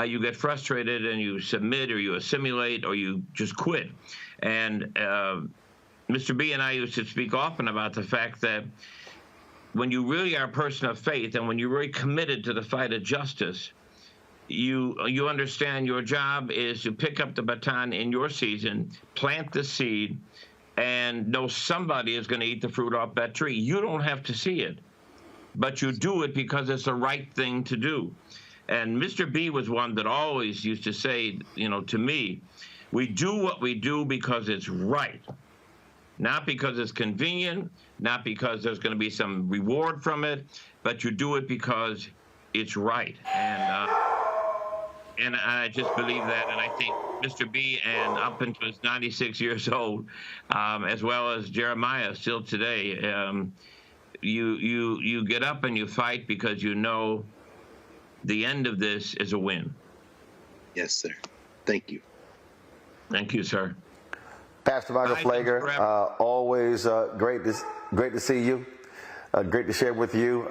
you get frustrated and you submit, or you assimilate, or you just quit. And Mr. B and I used to speak often about the fact that when you really are a person of faith, and when you're really committed to the fight of justice, you understand your job is to pick up the baton in your season, plant the seed, and know somebody is going to eat the fruit off that tree. You don't have to see it, but you do it because it's the right thing to do. And Mr. B was one that always used to say, to me, we do what we do because it's right, not because it's convenient, not because there's going to be some reward from it, but you do it because it's right. And I just believe that, and I think Mr. B, and up until he's 96 years old, as well as Jeremiah still today, you get up and you fight because you know the end of this is a win. Yes, sir. Thank you. Thank you, sir. Pastor Michael Pfleger, always great to see you. Great to share with you.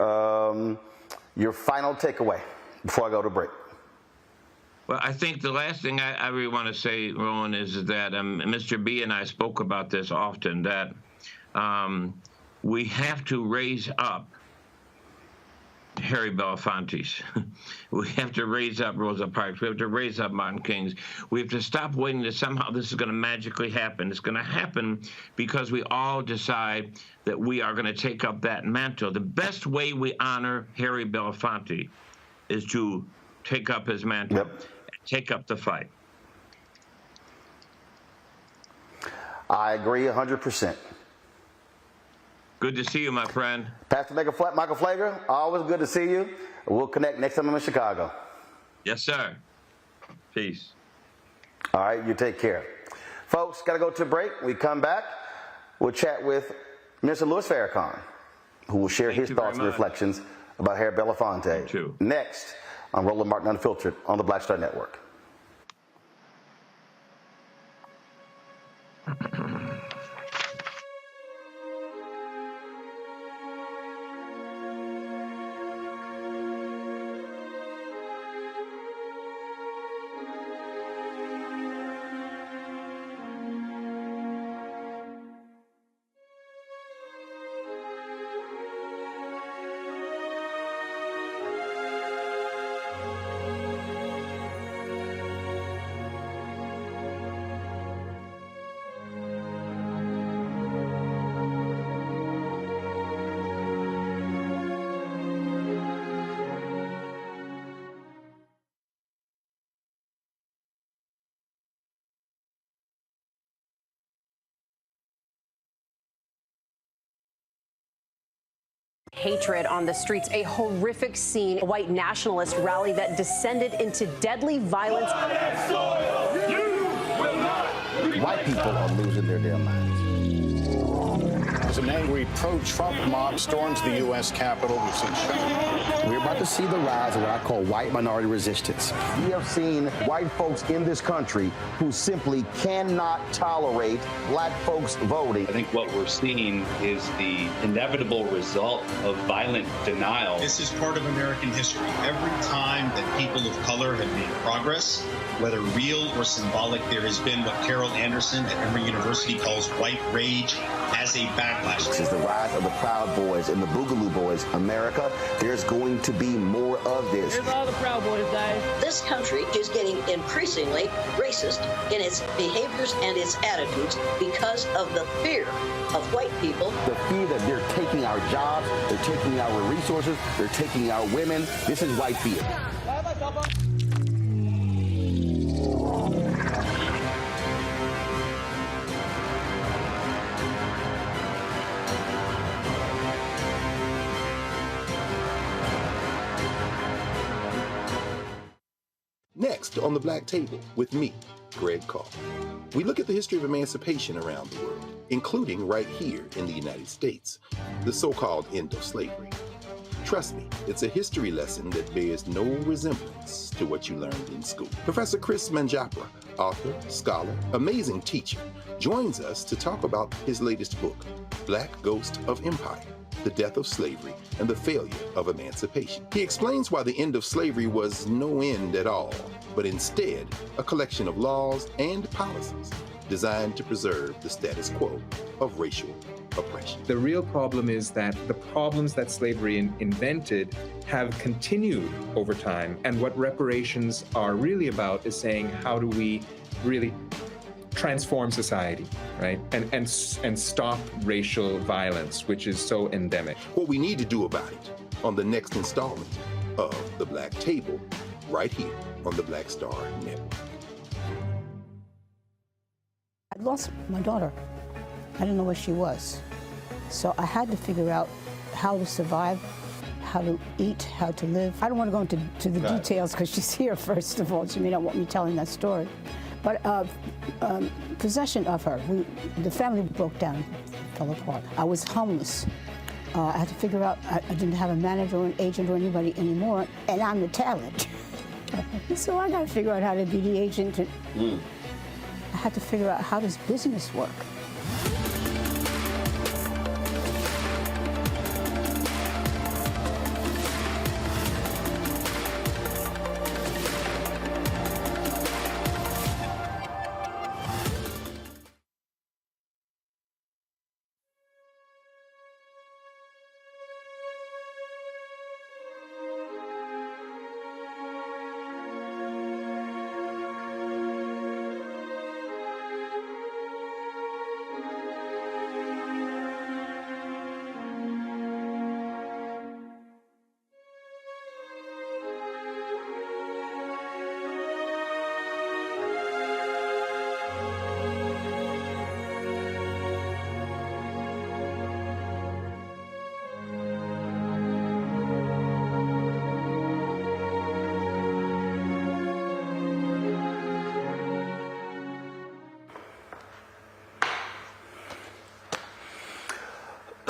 Your final takeaway before I go to break. Well, I think the last thing I really want to say, Rowan, is that Mr. B and I spoke about this often, that we have to raise up Harry Belafontes. We have to raise up Rosa Parks. We have to raise up Martin Kings. We have to stop waiting that somehow this is going to magically happen. It's going to happen because we all decide that we are going to take up that mantle. The best way we honor Harry Belafonte is to take up his mantle, take up the fight. I agree 100%. Good to see you, my friend. Pastor Michael Pfleger, always good to see you. We'll connect next time I'm in Chicago. Yes, sir. Peace. All right, you take care. Folks, got to go to a break. We come back, we'll chat with Mr. Louis Farrakhan, who will share his thoughts and reflections about Harry Belafonte. Next on Roland Martin Unfiltered on the Black Star Network. Hatred on the streets, a horrific scene, a white nationalist rally that descended into deadly violence. White people are losing their damn minds. As an angry pro-Trump mob storms the U.S. Capitol, we're about to see the rise of what I call white minority resistance. We have seen white folks in this country who simply cannot tolerate black folks voting. I think what we're seeing is the inevitable result of violent denial. This is part of American history. Every time that people of color have made progress, whether real or symbolic, there has been what Carol Anderson at Emory University calls white rage as a backlash. This is the rise of the Proud Boys and the Boogaloo Boys. America, there's going to be more of this. Here's all the Proud Boys, guys. This country is getting increasingly racist in its behaviors and its attitudes because of the fear of white people. The fear that they're taking our jobs, they're taking our resources, they're taking our women. This is white fear. Next on the Black Table with me, Greg Carr. We look at the history of emancipation around the world, including right here in the United States, the so-called end of slavery. Trust me, it's a history lesson that bears no resemblance to what you learned in school. Professor Chris Manjapra, author, scholar, amazing teacher, joins us to talk about his latest book, Black Ghost of Empire: The Death of Slavery and the Failure of Emancipation. He explains why the end of slavery was no end at all, but instead a collection of laws and policies designed to preserve the status quo of racial oppression. The real problem is that the problems that slavery invented have continued over time. And what reparations are really about is saying, how do we really transform society, right? And stop racial violence, which is so endemic. What we need to do about it on the next installment of The Black Table, right here on the Black Star Network. I lost my daughter. I didn't know where she was. So I had to figure out how to survive, how to eat, how to live. I don't want to go into the details because she's here, first of all. She may not want me telling that story. But possession of her, the family broke down, fell apart. I was homeless. I had to figure out, I didn't have a manager or an agent or anybody anymore, and I'm the talent. So I got to figure out how to be the agent. I had to figure out, how does business work?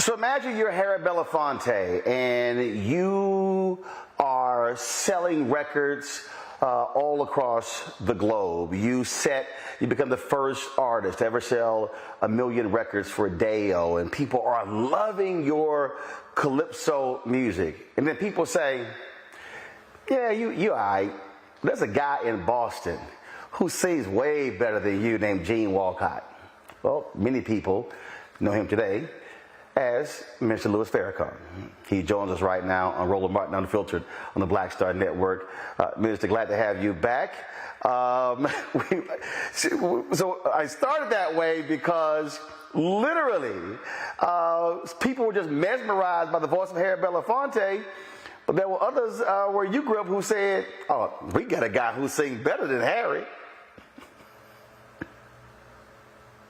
So imagine you're Harry Belafonte and you are selling records all across the globe. You become the first artist to ever sell 1 million records for a day, and people are loving your calypso music. And then people say, yeah, you all right. There's a guy in Boston who sings way better than you named Gene Walcott. Well, many people know him today as Mr. Louis Farrakhan. He joins us right now on Roland Martin Unfiltered on the Black Star Network. Minister, glad to have you back. So I started that way because literally people were just mesmerized by the voice of Harry Belafonte, but there were others where you grew up who said, oh, we got a guy who sings better than Harry.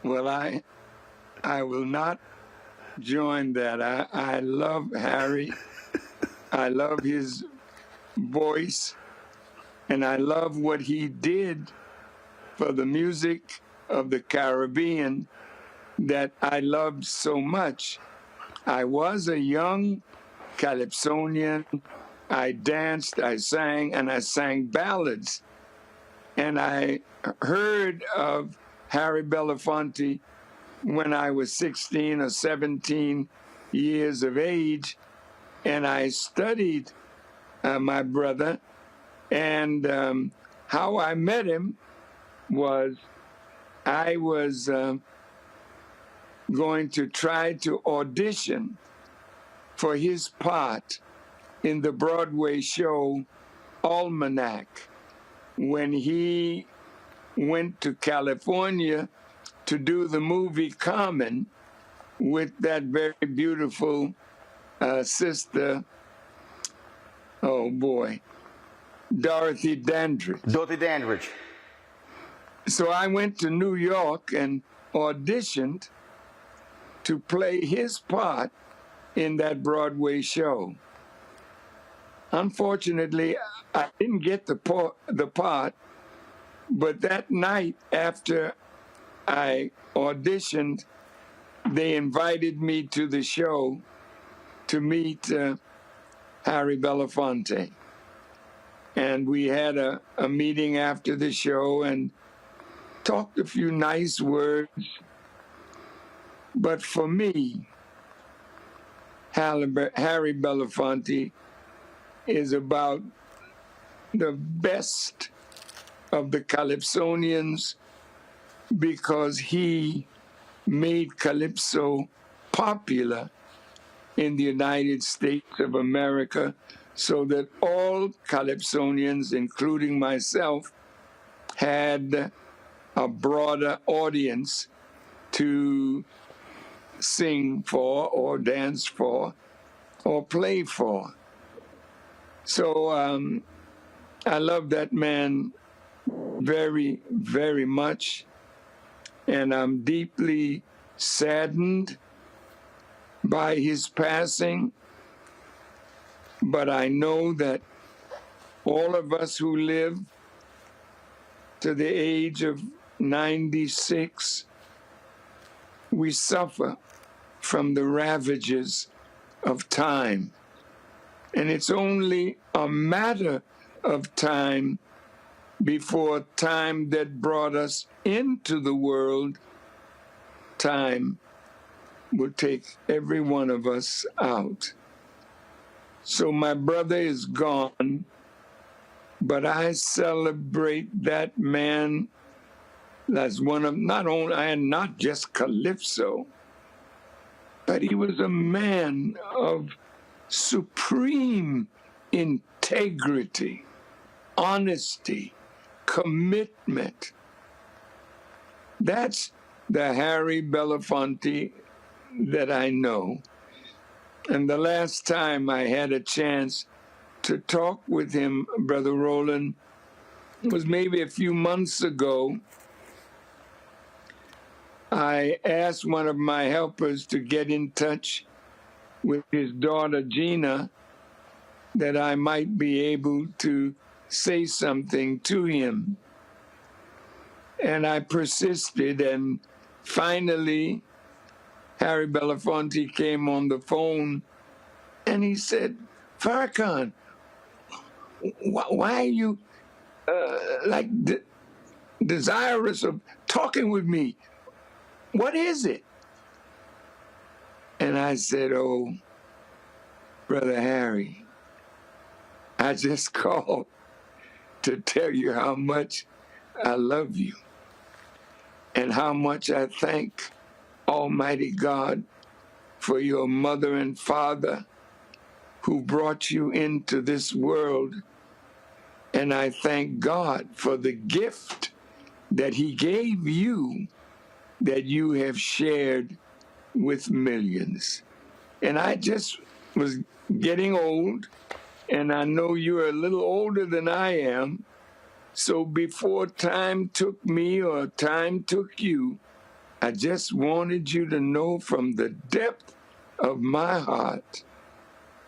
Well, I will not join that. I love Harry. I love his voice, and I love what he did for the music of the Caribbean that I loved so much. I was a young Calypsonian. I danced, I sang, and I sang ballads. And I heard of Harry Belafonte when I was 16 or 17 years of age, and I studied my brother, and how I met him was I was going to try to audition for his part in the Broadway show Almanac when he went to California to do the movie Carmen with that very beautiful sister, oh boy, Dorothy Dandridge. Dorothy Dandridge. So I went to New York and auditioned to play his part in that Broadway show. Unfortunately, I didn't get the part, but that night after I auditioned, they invited me to the show to meet Harry Belafonte. And we had a meeting after the show and talked a few nice words. But for me, Harry Belafonte is about the best of the Calypsonians because he made Calypso popular in the United States of America so that all Calypsonians, including myself, had a broader audience to sing for or dance for or play for. So I love that man very, very much, and I'm deeply saddened by his passing, but I know that all of us who live to the age of 96, we suffer from the ravages of time. And it's only a matter of time before time that brought us into the world, time will take every one of us out. So my brother is gone, but I celebrate that man as one of not just Calypso, but he was a man of supreme integrity, honesty, commitment. That's the Harry Belafonte that I know. And the last time I had a chance to talk with him, Brother Roland, was maybe a few months ago. I asked one of my helpers to get in touch with his daughter, Gina, that I might be able to say something to him. And I persisted, and finally Harry Belafonte came on the phone and he said, Farrakhan, why are you desirous of talking with me? What is it? And I said, oh, Brother Harry, I just called to tell you how much I love you and how much I thank Almighty God for your mother and father who brought you into this world. And I thank God for the gift that he gave you that you have shared with millions. And I just was getting old, and I know you're a little older than I am. So before time took me or time took you, I just wanted you to know from the depth of my heart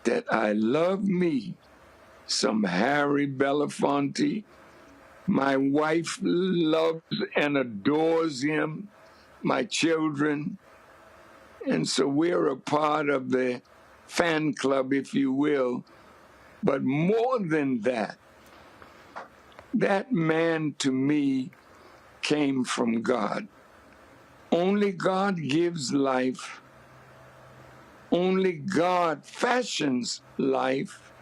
that I love me some Harry Belafonte. My wife loves and adores him, my children. And so we're a part of the fan club, if you will. But more than that, that man to me came from God. Only God gives life. Only God fashions life.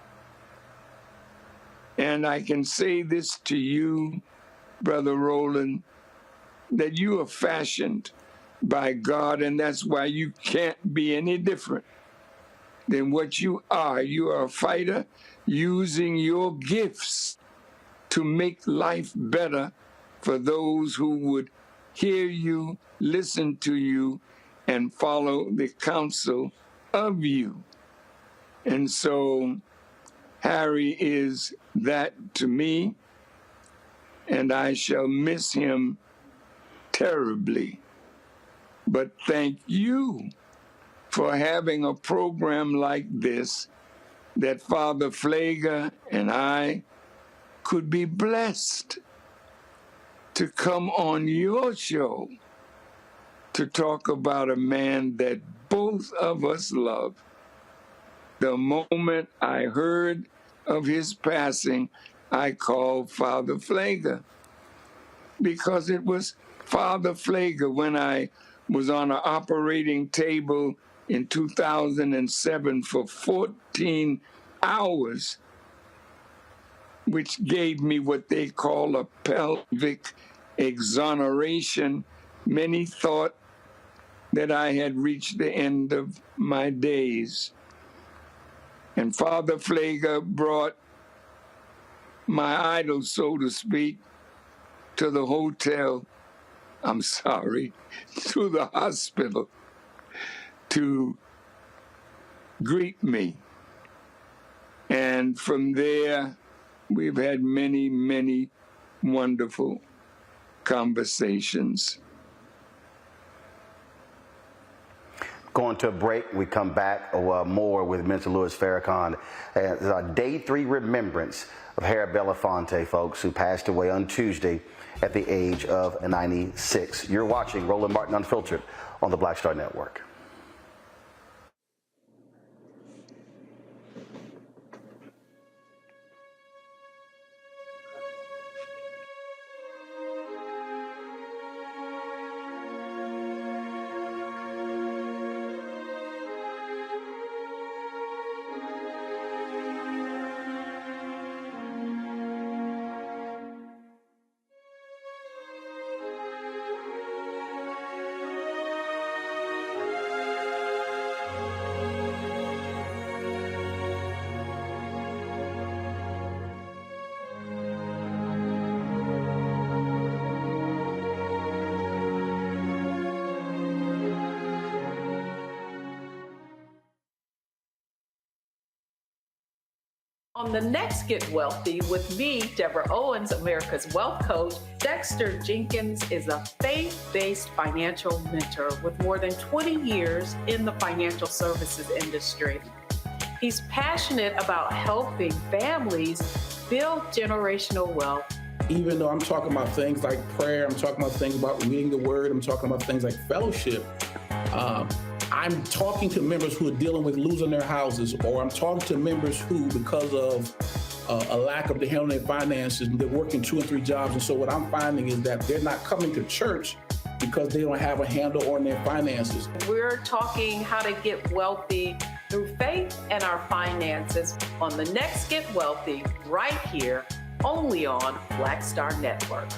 And I can say this to you, Brother Roland, that you are fashioned by God, and that's why you can't be any different than what you are. You are a fighter using your gifts to make life better for those who would hear you, listen to you, and follow the counsel of you. And so Harry is that to me, and I shall miss him terribly. But thank you for having a program like this that Father Pfleger and I could be blessed to come on your show to talk about a man that both of us love. The moment I heard of his passing, I called Father Pfleger because it was Father Pfleger when I was on an operating table in 2007 for 14 hours, which gave me what they call a pelvic exoneration. Many thought that I had reached the end of my days. And Father Pfleger brought my idol, so to speak, to the hotel, to the hospital to greet me. And from there, we've had many, many wonderful conversations. Going to a break. We come back more with Mr. Louis Farrakhan. Day 3 remembrance of Harry Belafonte, folks, who passed away on Tuesday at the age of 96. You're watching Roland Martin Unfiltered on the Black Star Network. On the next Get Wealthy with me, Deborah Owens, America's Wealth Coach, Dexter Jenkins is a faith-based financial mentor with more than 20 years in the financial services industry. He's passionate about helping families build generational wealth. Even though I'm talking about things like prayer, I'm talking about things about reading the word, I'm talking about things like fellowship, I'm talking to members who are dealing with losing their houses, or I'm talking to members who, because of a lack of the handling their finances, they're working 2 and 3 jobs. And so what I'm finding is that they're not coming to church because they don't have a handle on their finances. We're talking how to get wealthy through faith and our finances on the next Get Wealthy, right here, only on Black Star Network.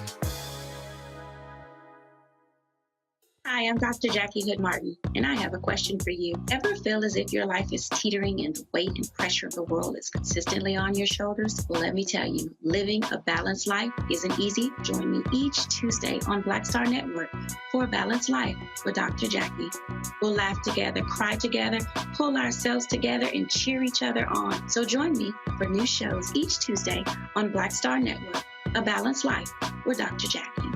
Hi, I'm Dr. Jackie Hood Martin, and I have a question for you. Ever feel as if your life is teetering and the weight and pressure of the world is consistently on your shoulders? Well, let me tell you, living a balanced life isn't easy. Join me each Tuesday on Black Star Network for A Balanced Life with Dr. Jackie. We'll laugh together, cry together, pull ourselves together, and cheer each other on. So join me for new shows each Tuesday on Black Star Network, A Balanced Life with Dr. Jackie.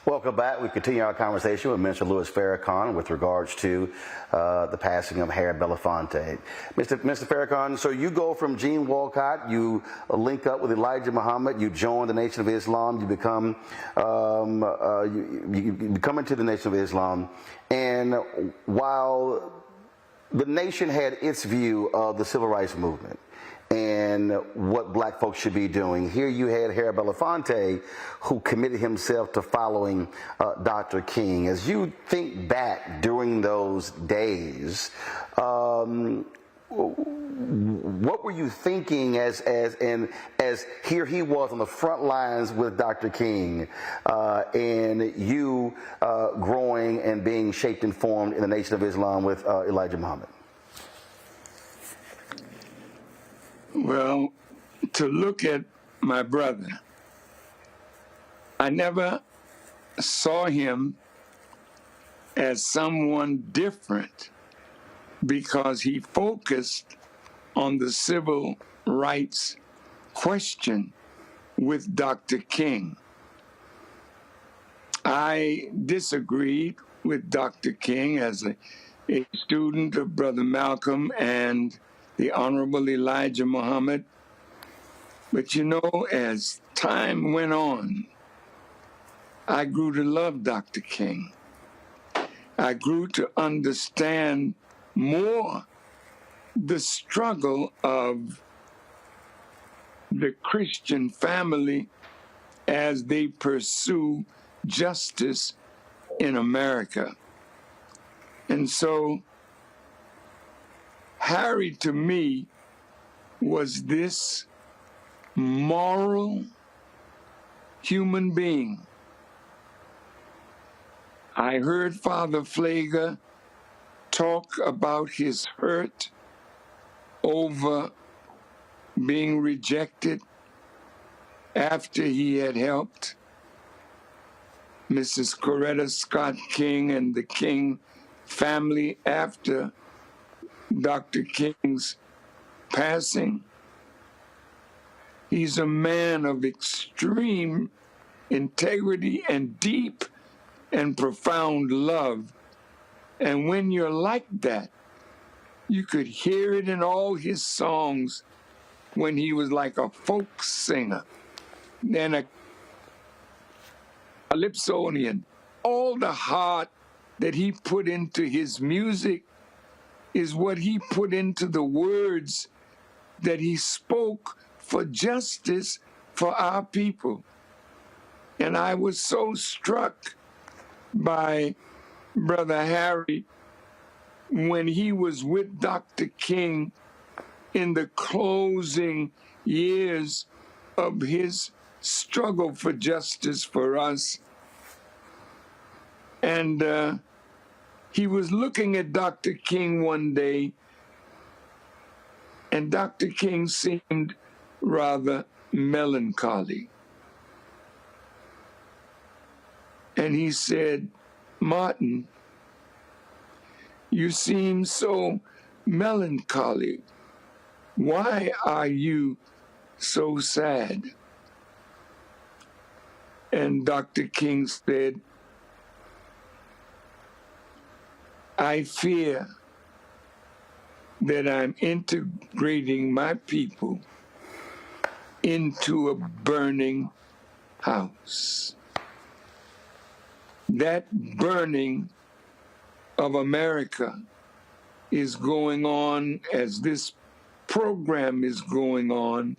Welcome back. We continue our conversation with Minister Louis Farrakhan with regards to the passing of Harry Belafonte. Mr. Farrakhan, so you go from Gene Walcott, you link up with Elijah Muhammad, you join the Nation of Islam, you become you come into the Nation of Islam, and while the nation had its view of the civil rights movement and what black folks should be doing, here you had Harry Belafonte, who committed himself to following Dr. King. As you think back during those days, what were you thinking as here he was on the front lines with Dr. King, and you growing and being shaped and formed in the Nation of Islam with Elijah Muhammad? Well, to look at my brother, I never saw him as someone different because he focused on the civil rights question with Dr. King. I disagreed with Dr. King as a student of Brother Malcolm and the Honorable Elijah Muhammad. But you know, as time went on, I grew to love Dr. King. I grew to understand more the struggle of the Christian family as they pursue justice in America. And so Harry, to me, was this moral human being. I heard Father Pfleger talk about his hurt over being rejected after he had helped Mrs. Coretta Scott King and the King family after Dr. King's passing. He's a man of extreme integrity and deep and profound love. And when you're like that, you could hear it in all his songs when he was like a folk singer and a calypsonian. All the heart that he put into his music is what he put into the words that he spoke for justice for our people. And I was so struck by Brother Harry when he was with Dr. King in the closing years of his struggle for justice for us. And he was looking at Dr. King one day, and Dr. King seemed rather melancholy. And he said, "Martin, you seem so melancholy. Why are you so sad?" And Dr. King said, "I fear that I'm integrating my people into a burning house. That burning of America is going on as this program is going on,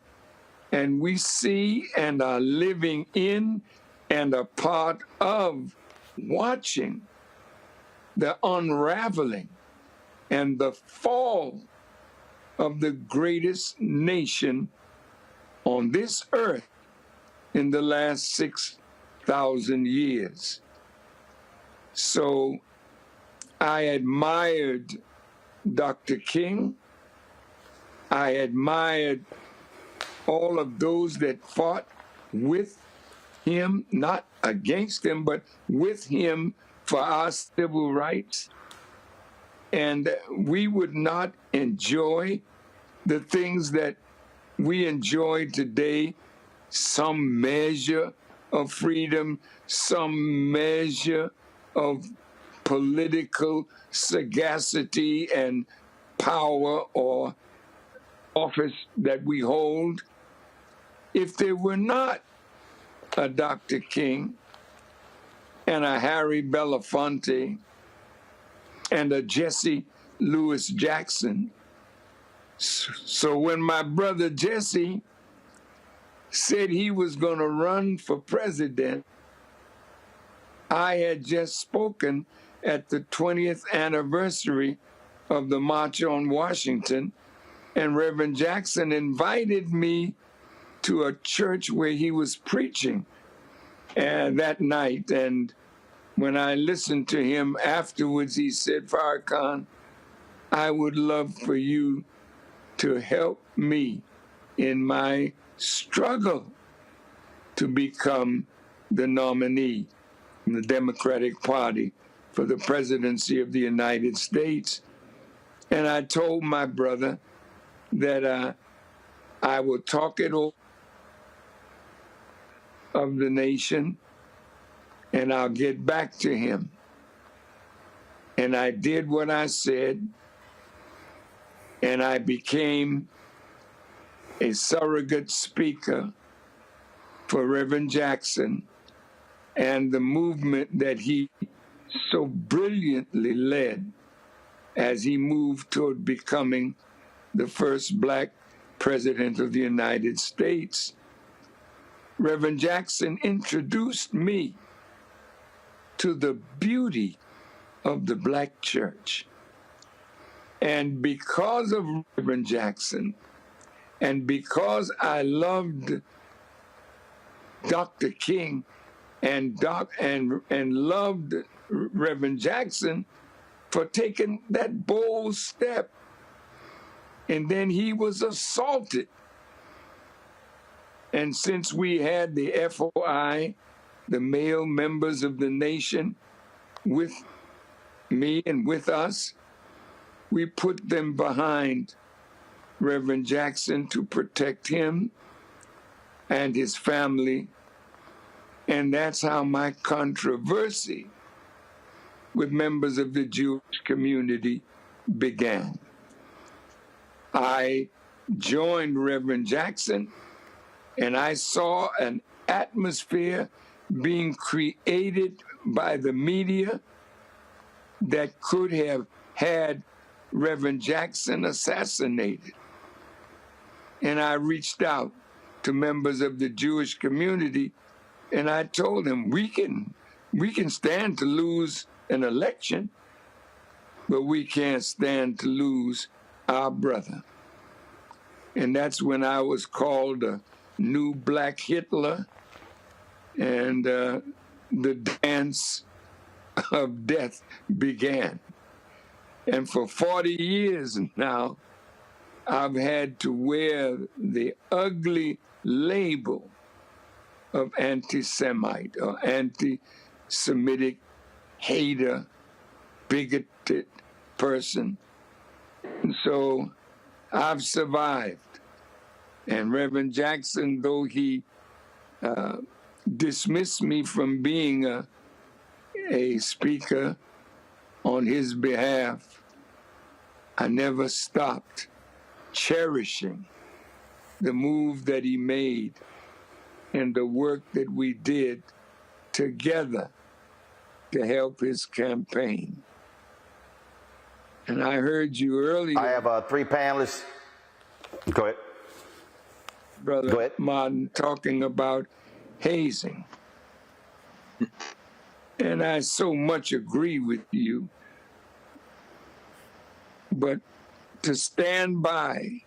and we see and are living in and a part of watching the unraveling and the fall of the greatest nation on this earth in the last 6,000 years. So I admired Dr. King. I admired all of those that fought with him, not against him, but with him for our civil rights. And we would not enjoy the things that we enjoy today, some measure of freedom, some measure of political sagacity and power or office that we hold, if there were not a Dr. King and a Harry Belafonte and a Jesse Louis Jackson. So when my brother Jesse said he was going to run for president, I had just spoken at the 20th anniversary of the March on Washington, and Reverend Jackson invited me to a church where he was preaching that night. And when I listened to him afterwards, he said, "Farrakhan, I would love for you to help me in my struggle to become the nominee in the Democratic Party for the presidency of the United States." And I told my brother that I will talk it over of the nation and I'll get back to him. And I did what I said, and I became a surrogate speaker for Reverend Jackson and the movement that he so brilliantly led as he moved toward becoming the first black president of the United States. Reverend Jackson introduced me to the beauty of the black church. And because of Reverend Jackson, and because I loved Dr. King and loved Reverend Jackson for taking that bold step, and then he was assaulted. And since we had the FOI, the male members of the nation, with me and with us, we put them behind Reverend Jackson to protect him and his family. And that's how my controversy with members of the Jewish community began. I joined Reverend Jackson, and I saw an atmosphere being created by the media that could have had Reverend Jackson assassinated. And I reached out to members of the Jewish community, and I told them, we can stand to lose an election, but we can't stand to lose our brother. And that's when I was called a new black Hitler and the dance of death began. And for 40 years now, I've had to wear the ugly label of anti-Semite or anti-Semitic hater, bigoted person. And so I've survived. And Reverend Jackson, though he dismissed me from being a speaker on his behalf, I never stopped cherishing the move that he made and the work that we did together to help his campaign. And I heard you earlier. I have 3 panelists. Go ahead. Brother Martin, talking about hazing. And I so much agree with you. But to stand by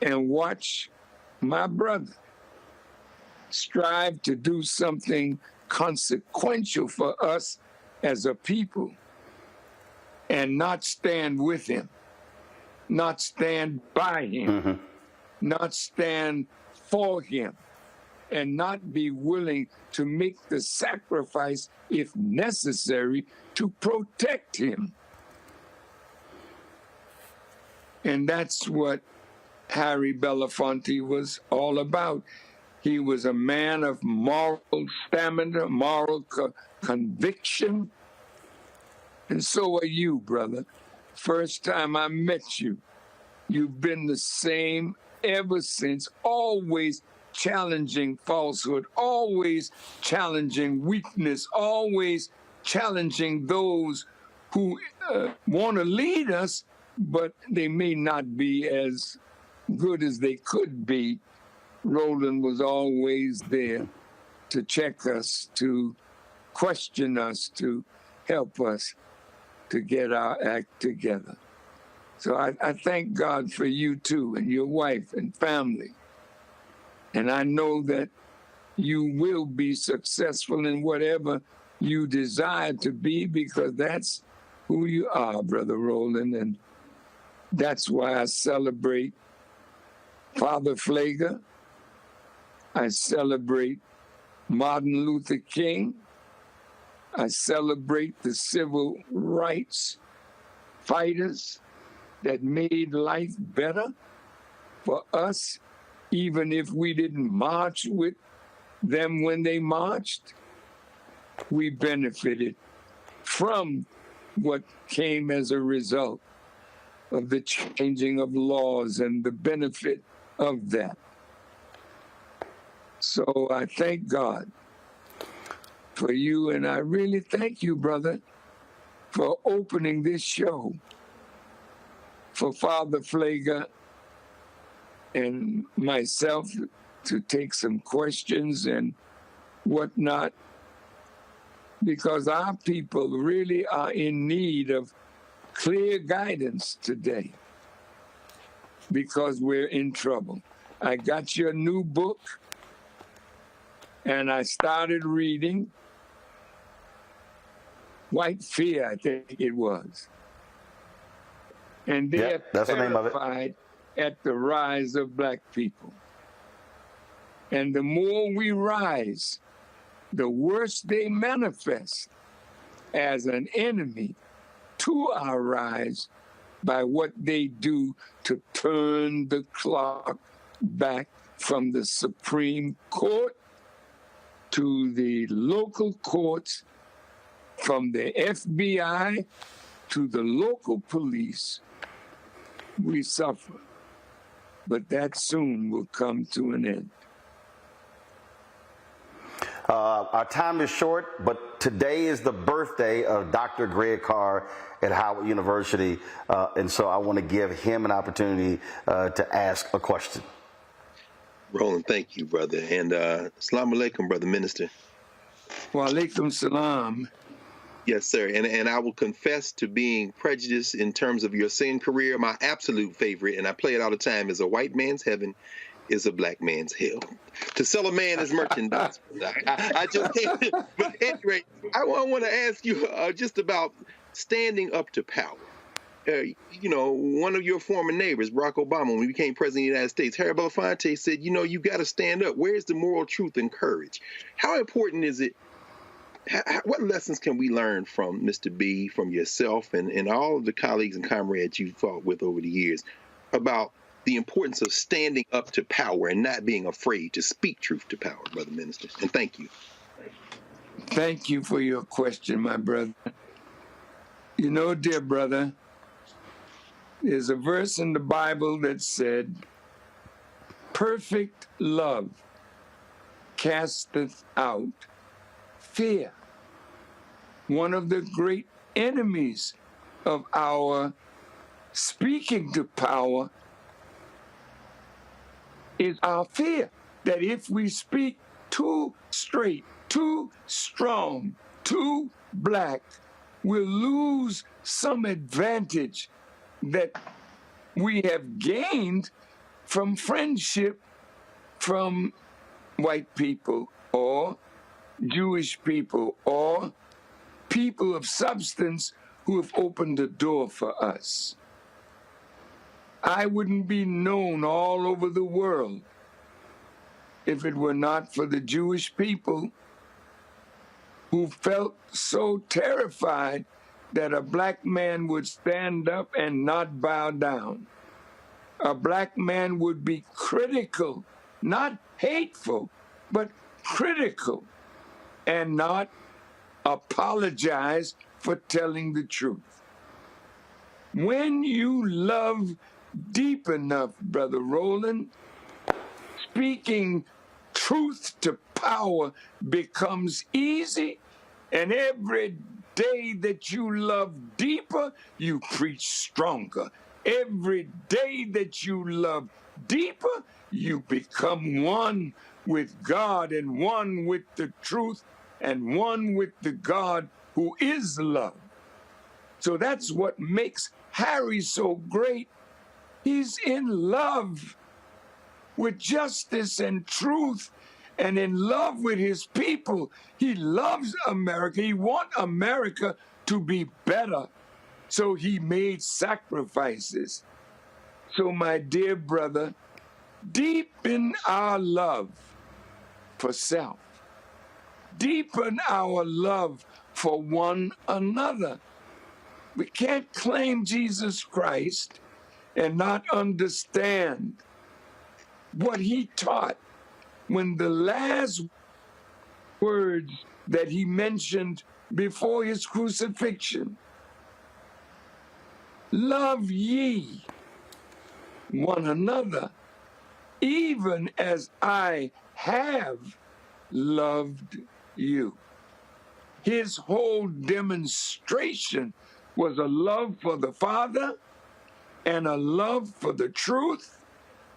and watch my brother strive to do something consequential for us as a people and not stand with him, not stand by him, not stand for him, and not be willing to make the sacrifice, if necessary, to protect him. And that's what Harry Belafonte was all about. He was a man of moral stamina, moral conviction. And so are you, brother. First time I met you, you've been the same ever since, always challenging falsehood, always challenging weakness, always challenging those who want to lead us, but they may not be as good as they could be. Roland was always there to check us, to question us, to help us to get our act together. So I thank God for you too, and your wife and family. And I know that you will be successful in whatever you desire to be, because that's who you are, Brother Roland. And that's why I celebrate Father Pfleger. I celebrate Martin Luther King. I celebrate the civil rights fighters that made life better for us, even if we didn't march with them when they marched. We benefited from what came as a result of the changing of laws and the benefit of that. So I thank God for you, and I really thank you, brother, for opening this show for Father Pfleger and myself to take some questions and whatnot, because our people really are in need of clear guidance today, because we're in trouble. I got your new book, and I started reading White Fear, I think it was. And they're terrified at the rise of Black people. And the more we rise, the worse they manifest as an enemy to our rise by what they do to turn the clock back from the Supreme Court to the local courts, from the FBI to the local police. We suffer, but that soon will come to an end. Our time is short, but today is the birthday of Dr. Greg Carr at Howard University, and so I want to give him an opportunity to ask a question. Roland, thank you, brother. And Assalamu alaikum, brother minister. Wa alaikum salam. Yes, sir. And I will confess to being prejudiced in terms of your singing career. My absolute favorite, and I play it all the time, is A White Man's Heaven. is a black man's hell. To sell a man is merchandise. I just can't. But anyway, I want to ask you just about standing up to power. You know, one of your former neighbors, Barack Obama, when he became president of the United States, Harry Belafonte said, you know, you got to stand up. Where's the moral truth and courage? How important is it? What lessons can we learn from Mr. B, from yourself, and all of the colleagues and comrades you've fought with over the years about the importance of standing up to power and not being afraid to speak truth to power, Brother Minister? And thank you. Thank you for your question, my brother. You know, dear brother, there's a verse in the Bible that said, perfect love casteth out fear. One of the great enemies of our speaking to power is our fear that if we speak too straight, too strong, too black, we'll lose some advantage that we have gained from friendship from white people or Jewish people or people of substance who have opened the door for us. I wouldn't be known all over the world if it were not for the Jewish people who felt so terrified that a black man would stand up and not bow down. A black man would be critical, not hateful, but critical, and not apologize for telling the truth. When you love deep enough, Brother Roland, speaking truth to power becomes easy, and every day that you love deeper, you preach stronger. Every day that you love deeper, you become one with God and one with the truth and one with the God who is love. So that's what makes Harry so great. He's in love with justice and truth and in love with his people. He loves America. He wants America to be better. So he made sacrifices. So my dear brother, deepen our love for self. Deepen our love for one another. We can't claim Jesus Christ and not understand what he taught when the last words that he mentioned before his crucifixion. Love ye one another, even as I have loved you. His whole demonstration was a love for the Father and a love for the truth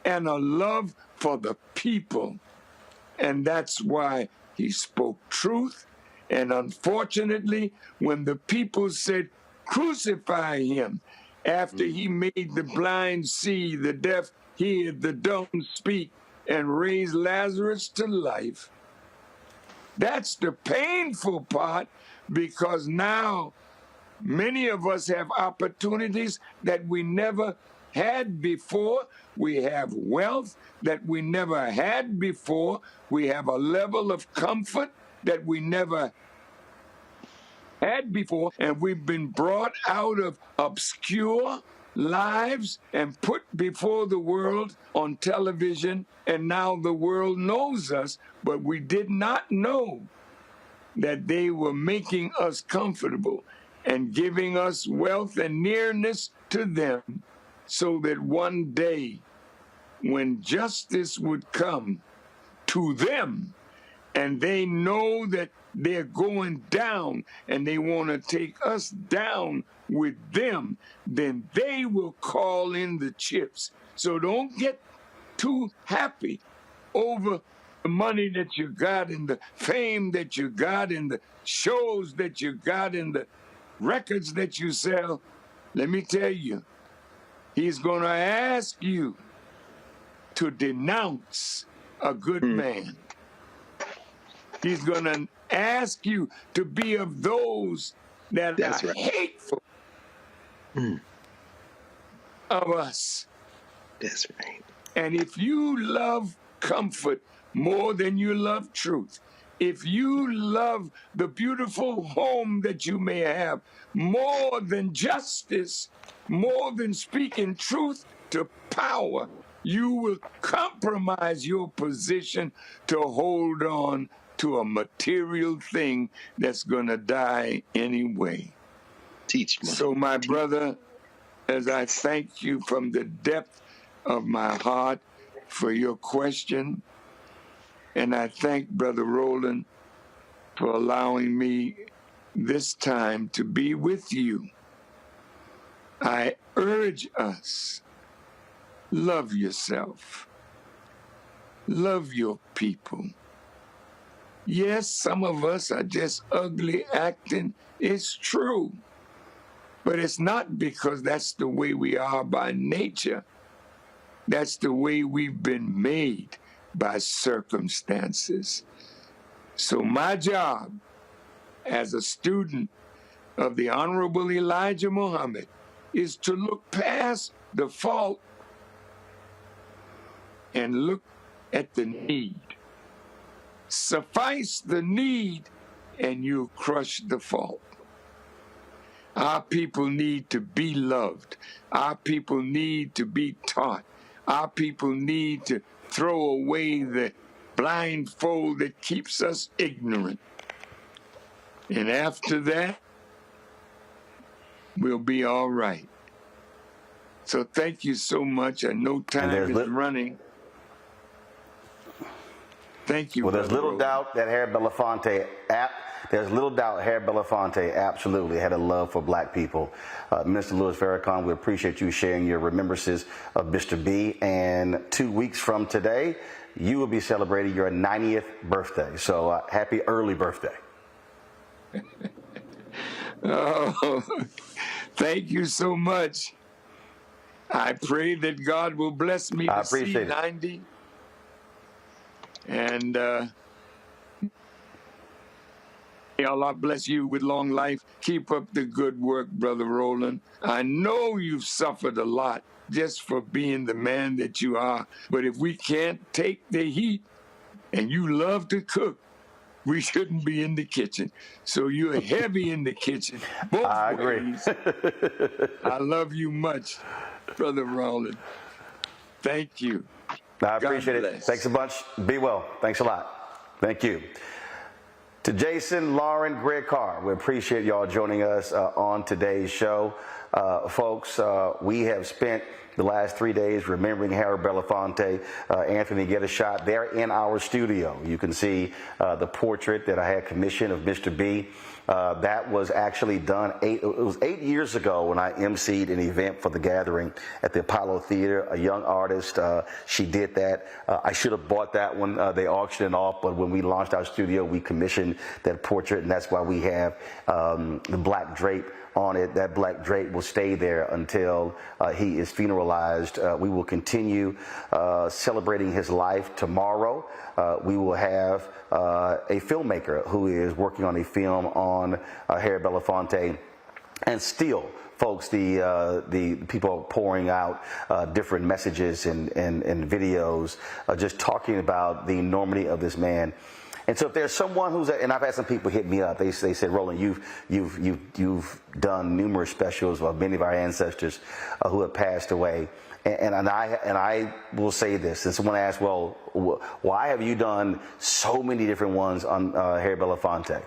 and a love for the people. And that's why he spoke truth. And unfortunately, when the people said, crucify him, after he made the blind see, the deaf hear, the dumb speak, and raised Lazarus to life, that's the painful part, because now many of us have opportunities that we never had before. We have wealth that we never had before. We have a level of comfort that we never had before. And we've been brought out of obscure lives and put before the world on television. And now the world knows us, but we did not know that they were making us comfortable and giving us wealth and nearness to them, so that one day when justice would come to them and they know that they're going down and they want to take us down with them, then they will call in the chips. So don't get too happy over the money that you got and the fame that you got and the shows that you got and the records that you sell. Let me tell you, he's going to ask you to denounce a good man. He's going to ask you to be of those that are hateful of us. That's right. And if you love comfort more than you love truth, if you love the beautiful home that you may have more than justice, more than speaking truth to power, you will compromise your position to hold on to a material thing that's going to die anyway. Teach me. So, my brother, as I thank you from the depth of my heart for your question, and I thank Brother Roland for allowing me this time to be with you, I urge us, love yourself, love your people. Yes, some of us are just ugly acting. It's true. But it's not because that's the way we are by nature. That's the way we've been made by circumstances. So my job as a student of the Honorable Elijah Muhammad is to look past the fault and look at the need. Suffice the need and you'll crush the fault. Our people need to be loved. Our people need to be taught. Our people need to throw away the blindfold that keeps us ignorant. And after that, we'll be all right. So thank you so much. I know time is running. Thank you. Well, there's little doubt that Harry Belafonte absolutely had a love for black people. Mr. Louis Farrakhan, we appreciate you sharing your remembrances of Mr. B. And 2 weeks from today, you will be celebrating your 90th birthday. So happy early birthday. Oh, thank you so much. I pray that God will bless me to see 90. And may Allah bless you with long life. Keep up the good work, Brother Roland. I know you've suffered a lot just for being the man that you are. But if we can't take the heat and you love to cook, we shouldn't be in the kitchen. So you're heavy in the kitchen. Both I agree. I love you much, Brother Roland. Thank you. I appreciate it. Thanks a bunch. Be well. Thanks a lot. Thank you. To Jason, Lauren, Greg Carr, we appreciate y'all joining us on today's show. Folks, we have spent the last 3 days remembering Harry Belafonte. Anthony, get a shot. They're in our studio. You can see the portrait that I had commissioned of Mr. B. That was actually done it was 8 years ago when I emceed an event for the Gathering at the Apollo Theater. A young artist, she did that. I should have bought that one. They auctioned it off, but when we launched our studio, we commissioned that portrait, and that's why we have the black drape on it. That black drape will stay there until he is funeralized. We will continue celebrating his life tomorrow. We will have a filmmaker who is working on a film on Harry Belafonte, and still, folks, the people are pouring out different messages and videos just talking about the enormity of this man. And so if there's someone who's, and I've had some people hit me up, they said, Roland, you've done numerous specials of many of our ancestors who have passed away. And I will say this, and someone asked, well, why have you done so many different ones on Harry Belafonte?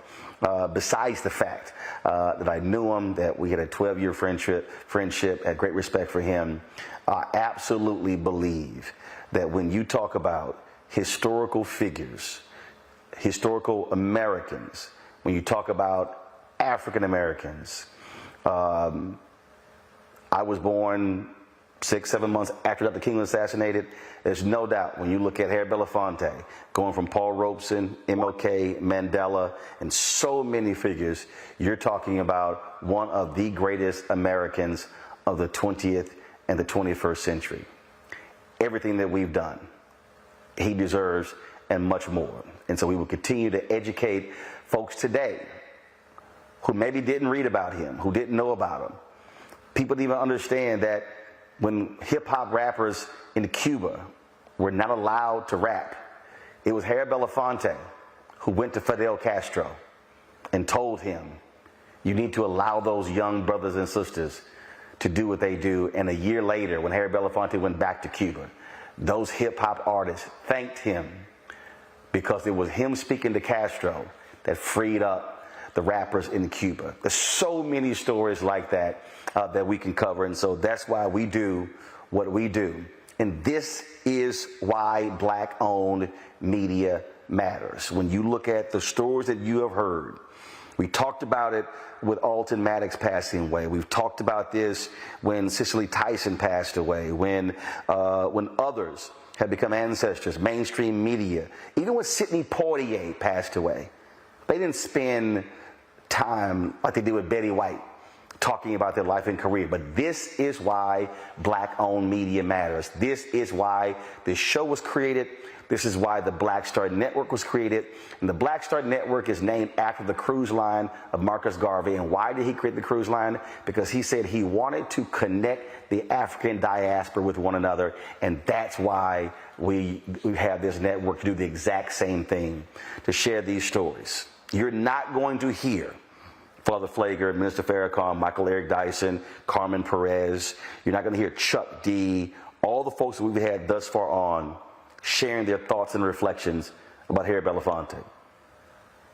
Besides the fact that I knew him, that we had a 12-year friendship, had great respect for him, I absolutely believe that when you talk about historical figures, historical Americans, when you talk about African Americans, I was born 6-7 months after Dr. King was assassinated. There's no doubt when you look at Harry Belafonte, going from Paul Robeson, MLK, Mandela, and so many figures, you're talking about one of the greatest Americans of the 20th and the 21st century. everything that we've done. He deserves and much more. And so we will continue to educate folks today who maybe didn't read about him, who didn't know about him. People didn't even understand that when hip-hop rappers in Cuba were not allowed to rap, it was Harry Belafonte who went to Fidel Castro and told him, you need to allow those young brothers and sisters to do what they do. And a year later, when Harry Belafonte went back to Cuba, those hip-hop artists thanked him because it was him speaking to Castro that freed up the rappers in Cuba. There's so many stories like that that we can cover, and so that's why we do what we do. And this is why black-owned media matters. When you look at the stories that you have heard, we talked about it with Alton Maddox passing away. We've talked about this when Cicely Tyson passed away, when others have become ancestors, mainstream media. Even when Sidney Poitier passed away, they didn't spend time like they did with Betty White talking about their life and career. But this is why black-owned media matters. This is why this show was created. This is why the Black Star Network was created. And the Black Star Network is named after the cruise line of Marcus Garvey. And why did he create the cruise line? Because he said he wanted to connect the African diaspora with one another. And that's why we have this network to do the exact same thing, to share these stories. You're not going to hear Father Pfleger, Minister Farrakhan, Michael Eric Dyson, Carmen Perez. You're not going to hear Chuck D, all the folks that we've had thus far on sharing their thoughts and reflections about Harry Belafonte.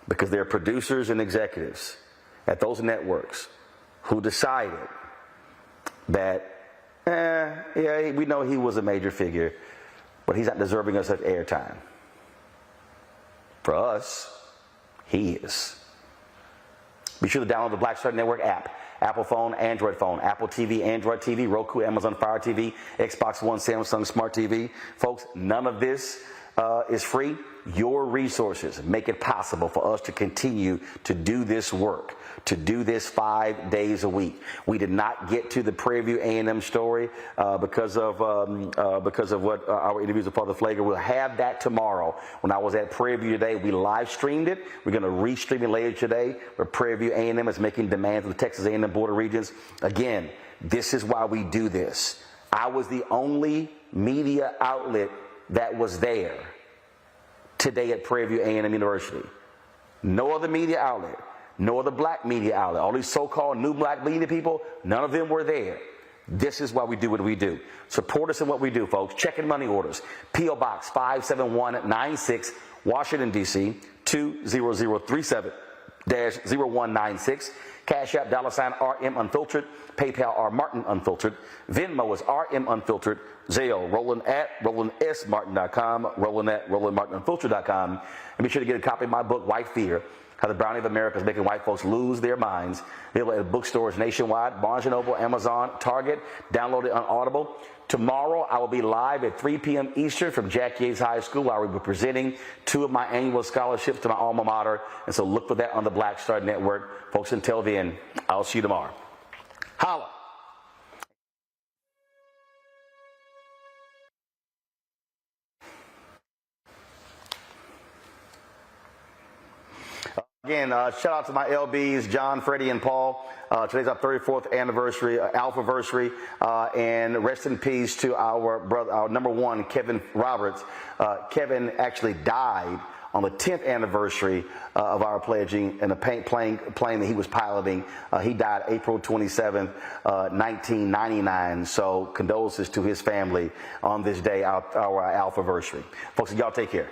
Because they're producers and executives at those networks who decided that, yeah, we know he was a major figure, but he's not deserving of such airtime. For us, he is. Be sure to download the Black Star Network app. Apple phone, Android phone, Apple TV, Android TV, Roku, Amazon Fire TV, Xbox One, Samsung Smart TV. Folks, none of this is free. Your resources make it possible for us to continue to do this work, to do this 5 days a week. We did not get to the Prairie View A&M story because of what our interviews with Father Pfleger. We'll have that tomorrow. When I was at Prairie View today, we live streamed it. We're going to re-stream it later today, where Prairie View A&M is making demands of the Texas A&M Board of Regents. Again, this is why we do this. I was the only media outlet that was there today at Prairie View A&M University. No other media outlet, no other black media outlet, all these so-called new black media people, none of them were there. This is why we do what we do. Support us in what we do, folks. Checking money orders. P.O. Box 57196, Washington, D.C., 20037-0196. Cash App, $RM Unfiltered. PayPal, R Martin Unfiltered. Venmo is RM Unfiltered. Zelle, Roland@RolandSMartin.com, Roland@RolandMartinUnfiltered.com. And be sure to get a copy of my book, White Fear, How the Brownie of America is Making White Folks Lose Their Minds. Available at bookstores nationwide, Barnes & Noble, Amazon, Target. Download it on Audible. Tomorrow, I will be live at 3 p.m. Eastern from Jack Yates High School, where I will be presenting 2 of my annual scholarships to my alma mater. And so look for that on the Black Star Network. Folks, until then, I'll see you tomorrow. Holla. Again, shout out to my LBs, John, Freddie, and Paul. Today's our 34th anniversary, Alphaversary, and rest in peace to our brother, our number one, Kevin Roberts. Kevin actually died on the 10th anniversary of our pledging in a plane that he was piloting. He died April 27th, 1999. So condolences to his family on this day, our Alphaversary. Folks, y'all take care.